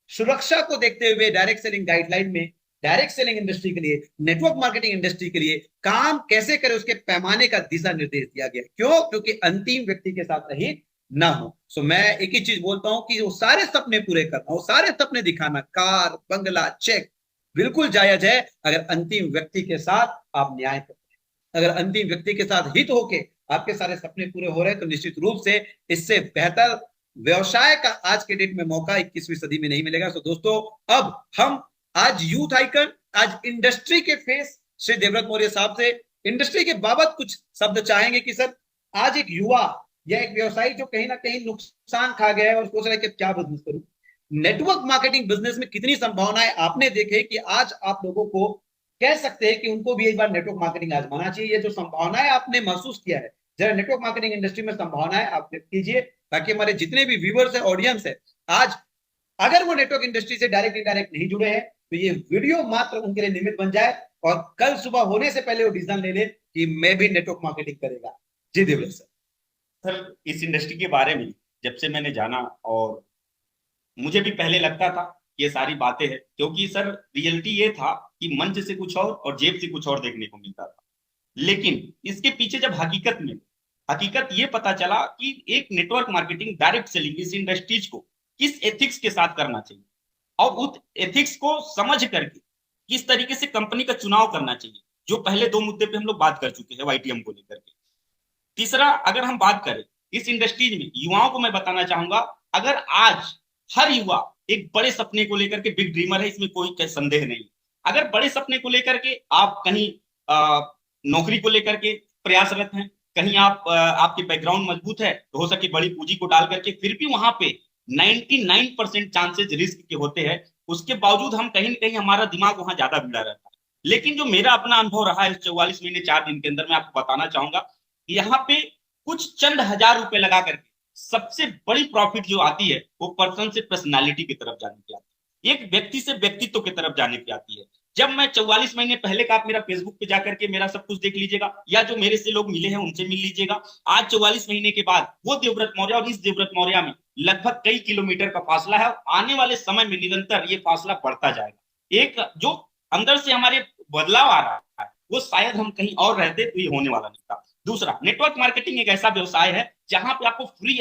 सुरक्षा को देखते हुए डायरेक्ट सेलिंग गाइडलाइन में डायरेक्ट सेलिंग इंडस्ट्री के लिए, नेटवर्क मार्केटिंग इंडस्ट्री के लिए काम कैसे करें उसके पैमाने का दिशा निर्देश दिया गया। क्यों? क्योंकि अंतिम व्यक्ति के साथ अहित ना हो। सो मैं एक ही चीज बोलता हूं कि वो सारे सपने पूरे करना, वो सारे सपने दिखाना, कार, बंगला, चेक, बिल्कुल जायज है अगर अंतिम व्यक्ति के साथ आप न्याय करते हैं। अगर अंतिम व्यक्ति के साथ हित होके आपके सारे सपने पूरे हो रहे हैं, तो निश्चित रूप से इससे बेहतर व्यवसाय का आज के डेट में मौका 21वीं सदी में नहीं मिलेगा। तो दोस्तों, अब हम आज यूथ आइकन, आज इंडस्ट्री के फेस श्री देवव्रत मौर्य साहब से इंडस्ट्री के बाबत कुछ शब्द चाहेंगे कि सर, आज एक युवा या एक व्यवसायी जो कहीं ना कहीं नुकसान खा गया है और सोच रहा है कि क्या बिजनेस करूं, नेटवर्क मार्केटिंग बिजनेस में कितनी संभावनाएं आपने देखे कि आज आप लोगों को कह सकते हैं कि उनको भी एक बार नेटवर्क मार्केटिंग आजमाना चाहिए। ये जो संभावनाएं आपने महसूस किया है, जरा नेटवर्क मार्केटिंग इंडस्ट्री में संभावनाएं आप व्यक्त कीजिए, ताकि हमारे जितने भी व्यूअर्स है, ऑडियंस है, आज अगर वो नेटवर्क इंडस्ट्री से डायरेक्ट इनडायरेक्ट नहीं जुड़े हैं तो ये वीडियो मात्र उनके लिए निमित्त बन जाए और कल सुबह होने से पहले वो डिसीजन ले ले कि मैं भी नेटवर्क मार्केटिंग करेगा। जी देवव्रत सर। सर, इस इंडस्ट्री के बारे में जब से मैंने जाना, और मुझे भी पहले लगता था ये सारी बातें हैं, क्योंकि सर रियलिटी ये था कि मंच से कुछ और जेब से कुछ और देखने को मिलता था। लेकिन इसके पीछे जब हकीकत ये पता चला कि एक नेटवर्क मार्केटिंग, डायरेक्ट सेलिंग इस इंडस्ट्रीज को किस एथिक्स के साथ करना चाहिए और उस एथिक्स को समझ करके किस तरीके से कंपनी का चुनाव करना चाहिए, जो पहले 2 मुद्दे पे हम लोग बात कर चुके हैं वाईटीएम को लेकर के। तीसरा, अगर हम बात करें इस इंडस्ट्रीज में युवाओं को मैं बताना चाहूंगा, अगर आज हर युवा एक बड़े सपने को लेकर के बिग ड्रीमर है, इसमें कोई संदेह नहीं। अगर बड़े सपने को लेकर के आप कहीं नौकरी को लेकर के प्रयासरत हैं, कहीं आपके बैकग्राउंड मजबूत है, तो हो सके बड़ी पूंजी को डाल करके, फिर भी वहां पे 99% चांसेस रिस्क के होते हैं, उसके बावजूद हम कहीं ना कहीं हमारा दिमाग वहां ज्यादा भिड़ा रहता है। लेकिन जो मेरा अपना अनुभव रहा है इस 44 महीने 4 दिन के अंदर, मैं आपको बताना चाहूंगा, यहाँ पे कुछ चंद हजार रुपए लगा करके सबसे बड़ी प्रॉफिट जो आती है वो पर्सन से पर्सनालिटी की तरफ जाने की आती है, एक व्यक्ति से व्यक्तित्व की तरफ जाने की आती है। जब मैं 44 महीने पहले का, आप मेरा फेसबुक पे जाकर के मेरा सब कुछ देख लीजिएगा, या जो मेरे से लोग मिले हैं उनसे मिल लीजिएगा, आज 44 महीने के बाद वो देवव्रत मौर्य और इस देवव्रत मौर्य में लगभग कई किलोमीटर का फासला है। आने वाले समय में निरंतर ये फासला बढ़ता जाएगा। एक जो अंदर से हमारे बदलाव आ रहा है वो शायद हम कहीं और रहते तो ये होने वाला नहीं था। दूसरा, नेटवर्क मार्केटिंग एक ऐसा व्यवसाय है जहां पे आपको फ्री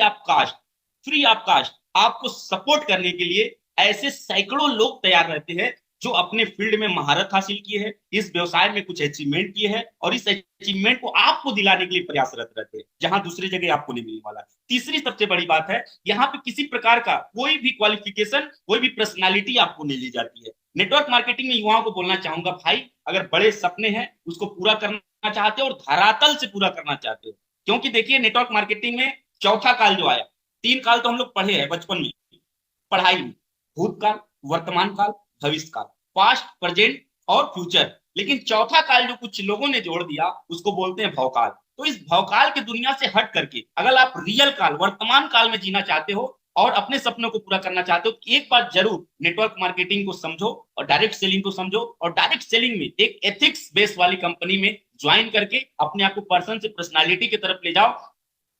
ऑफ कास्ट आपको सपोर्ट करने के लिए ऐसे सैकड़ों लोग तैयार रहते हैं जो अपने फील्ड में महारत हासिल किए हैं, इस व्यवसाय में कुछ अचीवमेंट किए हैं, और इस अचीवमेंट को आपको दिलाने के लिए प्रयासरत रहते हैं, जहां दूसरी जगह आपको नहीं मिलने वाला। तीसरी सबसे बड़ी बात है, यहाँ पे किसी प्रकार का कोई भी क्वालिफिकेशन, कोई भी पर्सनालिटी आपको नहीं ली जाती है। नेटवर्क मार्केटिंग में युवाओं को बोलना चाहूंगा, भाई अगर बड़े सपने हैं उसको पूरा करना चाहते हो और धरातल से पूरा करना चाहते हो, क्योंकि देखिए नेटवर्क मार्केटिंग में चौथा काल जो आया, 3 काल तो हम लोग पढ़े हैं बचपन में पढ़ाई में, भूतकाल, वर्तमान काल, भविष्य काल, पास्ट, प्रेजेंट और फ्यूचर। लेकिन चौथा काल जो कुछ लोगों ने जोड़ दिया उसको बोलते हैं भवकाल। तो इस भवकाल की दुनिया से हट करके अगर आप रियल काल, वर्तमान काल में जीना चाहते हो और अपने सपनों को पूरा करना चाहते हो, तो एक बार जरूर नेटवर्क मार्केटिंग को समझो और डायरेक्ट सेलिंग को समझो, और डायरेक्ट सेलिंग में एक एथिक्स बेस वाली कंपनी में ज्वाइन करके अपने आप को पर्सन से पर्सनालिटी की तरफ ले जाओ।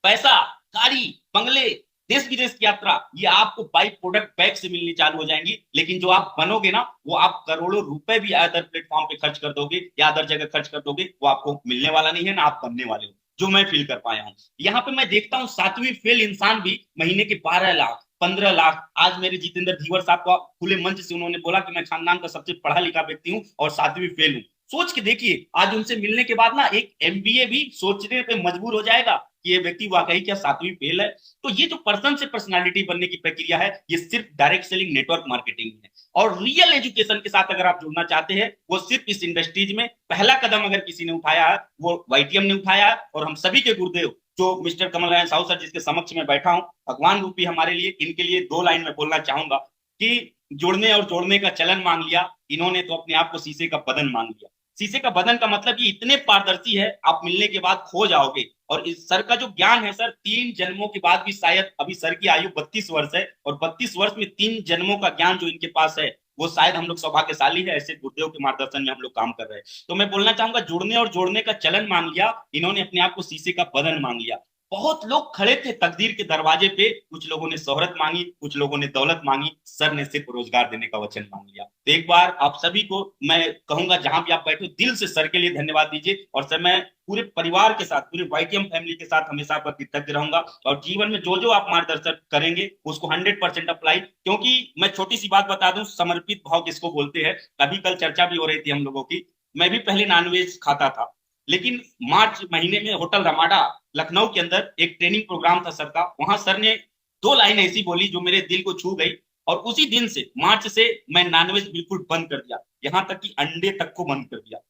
पैसा, गाड़ी, बंगले, देश विदेश की यात्रा, ये आपको बाई प्रोडक्ट बैग से मिलनी चालू हो जाएंगी, लेकिन जो आप बनोगे ना, वो आप करोड़ों रुपए भी अदर प्लेटफॉर्म पे खर्च कर दोगे या अदर जगह खर्च कर दोगे, वो आपको मिलने वाला नहीं है, ना आप बनने वाले हो, जो मैं फील कर पाया हूँ। यहाँ पे मैं देखता हूँ 7वीं फेल इंसान भी महीने के 12 लाख, 15 लाख। आज मेरे जितेंद्र धीवर साहब को खुले मंच से उन्होंने बोला कि मैं खानदान का सबसे पढ़ा लिखा व्यक्ति हूँ और 7वीं फेल हूँ। सोच के देखिए, आज उनसे मिलने के बाद ना एक एमबीए भी सोचने पे मजबूर हो जाएगा कि ये व्यक्ति वाकई क्या 7वीं फेल है। तो ये जो पर्सन से पर्सनालिटी बनने की प्रक्रिया है, ये सिर्फ डायरेक्ट सेलिंग नेटवर्क मार्केटिंग है। और रियल एजुकेशन के साथ अगर आप जुड़ना चाहते हैं, वो सिर्फ इस इंडस्ट्रीज में पहला कदम अगर किसी ने उठाया है, वो वाईटीएम ने उठाया है। और हम सभी के गुरुदेव जो मिस्टर कमल नारायण साहू सर, जिसके समक्ष में बैठा हूं, भगवान रूपी हमारे लिए, इनके लिए 2 लाइन में बोलना चाहूंगा कि जुड़ने और जोड़ने का चलन मांग लिया, इन्होंने तो अपने आप को शीशे का बदन मांग लिया। शीशे का बदन का मतलब ये इतने पारदर्शी है, आप मिलने के बाद खो जाओगे। और इस सर का जो ज्ञान है सर, 3 जन्मों के बाद भी, शायद अभी सर की आयु 32 वर्ष है, और 32 वर्ष में 3 जन्मों का ज्ञान जो इनके पास है, वो शायद हम लोग सौभाग्यशाली है, ऐसे गुरुदेव के मार्गदर्शन में हम लोग काम कर रहे हैं। तो मैं बोलना चाहूंगा, जुड़ने और जोड़ने का चलन मांग लिया, इन्होंने अपने आप को शीशे का बदन मांग लिया। बहुत लोग खड़े थे तकदीर के दरवाजे पे, कुछ लोगों ने शोहरत मांगी, कुछ लोगों ने दौलत मांगी, सर ने सिर्फ रोजगार देने का वचन मांग लिया। तो एक बार आप सभी को मैं कहूंगा, जहां भी आप बैठे हो, दिल से सर के लिए धन्यवाद दीजिए। और सर, मैं पूरे परिवार के साथ, पूरे वाईटीएम फैमिली के साथ हमेशा आपका कृतज्ञ रहूंगा, और जीवन में जो जो आप मार्गदर्शन करेंगे उसको 100% अप्लाई। क्योंकि मैं छोटी सी बात बता दूं, समर्पित भाव किसको बोलते हैं, अभी कल चर्चा भी हो रही थी हम लोगों की। मैं भी पहले नॉनवेज खाता था, लेकिन मार्च महीने में होटल रमाडा लखनऊ के अंदर एक ट्रेनिंग प्रोग्राम था सर का, वहां सर ने 2 लाइन ऐसी बोली जो मेरे दिल को छू गई, और उसी दिन से, मार्च से, मैं नॉनवेज बिल्कुल बंद कर दिया, यहां तक कि अंडे तक को बंद कर दिया।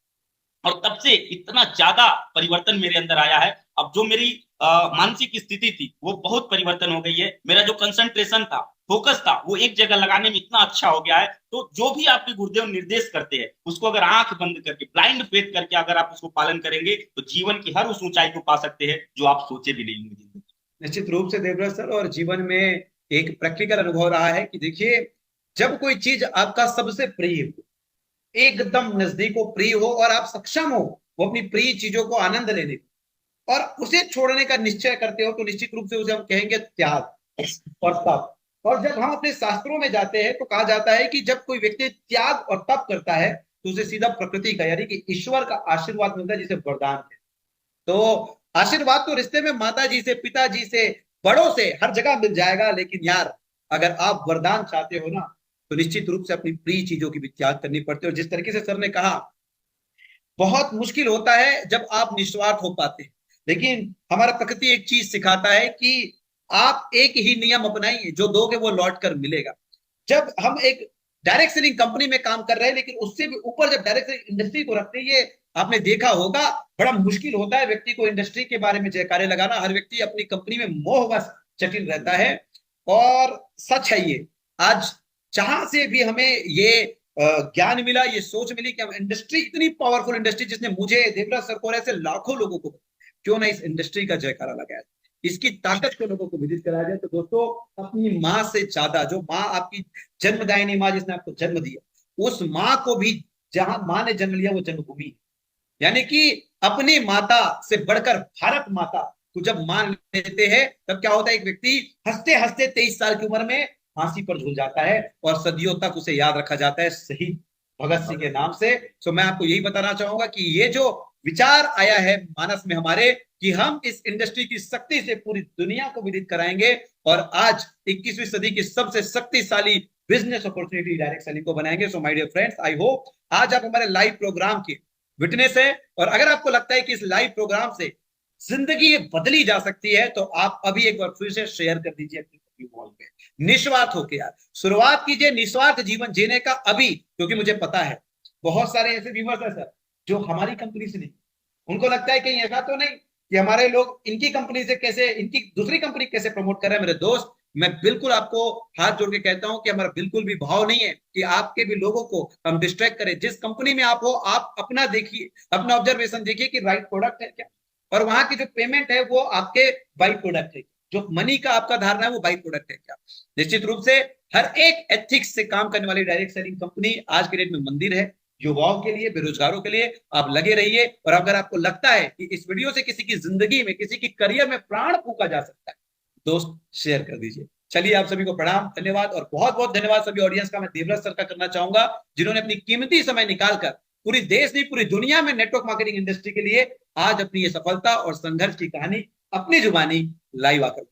और तब से इतना ज्यादा परिवर्तन मेरे अंदर आया है। अब जो मेरी मानसिक स्थिति थी वो बहुत परिवर्तन हो गई है। मेरा जो कंसंट्रेशन था, फोकस था, वो एक जगह लगाने में इतना अच्छा हो गया है। तो जो भी आपके गुरुदेव निर्देश करते हैं, उसको अगर आंख बंद करके, ब्लाइंड फेथ करके अगर आप उसको पालन करेंगे, तो जीवन की हर उस ऊंचाई को पा सकते हैं जो आप सोचे भी नहीं होंगे। निश्चित रूप से देवव्रत सर, और जीवन में एक प्रैक्टिकल अनुभव रहा है कि देखिए, जब कोई चीज आपका सबसे प्रिय हो, एकदम नजदीक हो, प्रिय हो, और आप सक्षम हो वो अपनी प्रिय चीजों को आनंद लेने को, और उसे छोड़ने का निश्चय करते हो, तो निश्चित रूप से उसे हम कहेंगे त्याग और तप। और जब हम अपने शास्त्रों में जाते हैं तो कहा जाता है कि जब कोई व्यक्ति त्याग और तप करता है तो उसे सीधा प्रकृति का, यानी कि ईश्वर का आशीर्वाद मिलता है, जिसे वरदान है। तो आशीर्वाद तो रिश्ते में माता जी से, पिताजी से, बड़ों से हर जगह मिल जाएगा, लेकिन यार अगर आप वरदान चाहते हो ना, तो निश्चित रूप से अपनी प्रिय चीजों की भी त्याग करनी पड़ती है। और जिस तरीके से सर ने कहा, बहुत मुश्किल होता है जब आप निस्वार्थ हो पाते हैं, लेकिन हमारा प्रकृति एक चीज सिखाता है कि आप एक ही नियम अपनाइए, जो दोगे वो लौट कर मिलेगा। जब हम एक डायरेक्ट सेलिंग कंपनी में काम कर रहे हैं, लेकिन उससे भी ऊपर जब डायरेक्ट सेलिंग इंडस्ट्री को रखते हैं, ये आपने देखा होगा बड़ा मुश्किल होता है व्यक्ति को इंडस्ट्री के बारे में जयकारे लगाना। हर व्यक्ति अपनी कंपनी में मोहवश जटिल रहता है। और सच है ये, आज जहां से भी हमें ये ज्ञान मिला, ये सोच मिली कि हम इंडस्ट्री, इतनी पावरफुल इंडस्ट्री जिसने मुझे, देवराज सर को, ऐसे लाखों लोगों को, क्यों ना इस इंडस्ट्री का जयकारा लगाया, इसकी ताकत को लोगों को विदित कराया जाए। तो दोस्तों, अपनी माँ से ज्यादा, जो माँ आपकी जन्मदायिनी माँ जिसने आपको जन्म दिया, उस माँ को भी, जहां माँ ने जन्म लिया वो जन्मभूमि, यानी कि अपनी माता से बढ़कर भारत माता को जब मान लेते हैं, तब क्या होता है, एक व्यक्ति हंसते हंसते 23 साल की उम्र में फांसी पर झूल जाता है और सदियों तक उसे याद रखा जाता है शहीद भगत सिंह के नाम से। तो मैं आपको यही बताना चाहूंगा कि ये जो विचार आया है मानस में हमारे, कि हम इस इंडस्ट्री की शक्ति से पूरी दुनिया को विदित कराएंगे और आज 21वीं सदी की सबसे शक्तिशाली बिजनेस अपॉर्चुनिटी डायरेक्ट सेलिंग को बनाएंगे। So my dear friends, I hope आज आप हमारे लाइव प्रोग्राम के विटनेस है, और अगर आपको लगता है कि इस लाइव प्रोग्राम से जिंदगी बदली जा सकती है, तो आप अभी एक बार फिर से शेयर कर दीजिए अपनी वॉल पे, निस्वार्थ होकर। यार शुरुआत कीजिए निस्वार्थ जीवन जीने का अभी, क्योंकि मुझे पता है बहुत सारे ऐसे व्यूअर्स है सर जो हमारी कंपनी से नहीं, उनको लगता है कहीं ऐसा तो नहीं कि हमारे लोग इनकी कंपनी से कैसे, इनकी दूसरी कंपनी कैसे प्रमोट कर रहे हैं। मेरे दोस्त, मैं बिल्कुल आपको हाथ जोड़ के कहता हूं कि हमारा बिल्कुल भी भाव नहीं है कि आपके भी लोगों को हम डिस्ट्रैक्ट करें। जिस कंपनी में आप हो, आप अपना देखिए, अपना ऑब्जर्वेशन देखिए कि राइट प्रोडक्ट है क्या, और वहां की जो पेमेंट है वो आपके बाई प्रोडक्ट है, जो मनी का आपका धारणा है वो बाई प्रोडक्ट है क्या। निश्चित रूप से हर एक एथिक्स से काम करने वाली डायरेक्ट सेलिंग कंपनी आज के डेट में मंदिर है। युवाओं के लिए, बेरोजगारों के लिए आप लगे रहिए। और अगर आपको लगता है कि इस वीडियो से किसी की जिंदगी में, किसी की करियर में प्राण फूंका जा सकता है, दोस्त शेयर कर दीजिए। चलिए, आप सभी को प्रणाम, धन्यवाद, और बहुत बहुत धन्यवाद सभी ऑडियंस का मैं देवराज सर का करना चाहूंगा, जिन्होंने अपनी कीमती समय निकालकर पूरी देश नहीं पूरी दुनिया में नेटवर्क मार्केटिंग इंडस्ट्री के लिए आज अपनी ये सफलता और संघर्ष की कहानी अपनी जुबानी लाइव आकर।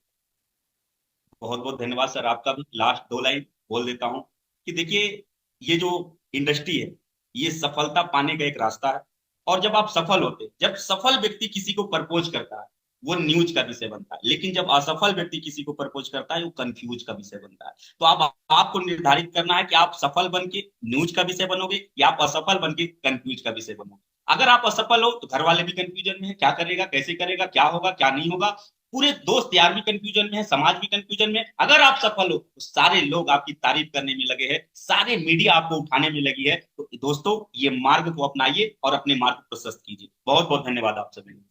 बहुत बहुत धन्यवाद सर आपका भी। लास्ट 2 लाइन बोल देता हूं कि देखिए, ये जो इंडस्ट्री है, ये सफलता पाने का एक रास्ता है। और जब आप सफल होते, जब सफल व्यक्ति किसी को प्रपोज करता है, वो न्यूज का विषय बनता है, लेकिन जब असफल व्यक्ति किसी को प्रपोज करता है, वो कंफ्यूज का विषय बनता है। तो आप आपको निर्धारित करना है कि आप सफल बन के न्यूज का विषय बनोगे या आप असफल बन के कंफ्यूज का विषय बनोगे। अगर आप असफल हो तो घर वाले भी कंफ्यूजन में है, क्या करेगा, कैसे करेगा, क्या होगा, क्या नहीं होगा। पूरे दोस्त यार भी कंफ्यूजन में है, समाज भी कंफ्यूजन में। अगर आप सफल हो तो सारे लोग आपकी तारीफ करने में लगे हैं, सारे मीडिया आपको उठाने में लगी है। तो दोस्तों, ये मार्ग को अपनाइए और अपने मार्ग को प्रशस्त कीजिए। बहुत बहुत धन्यवाद आप सभी।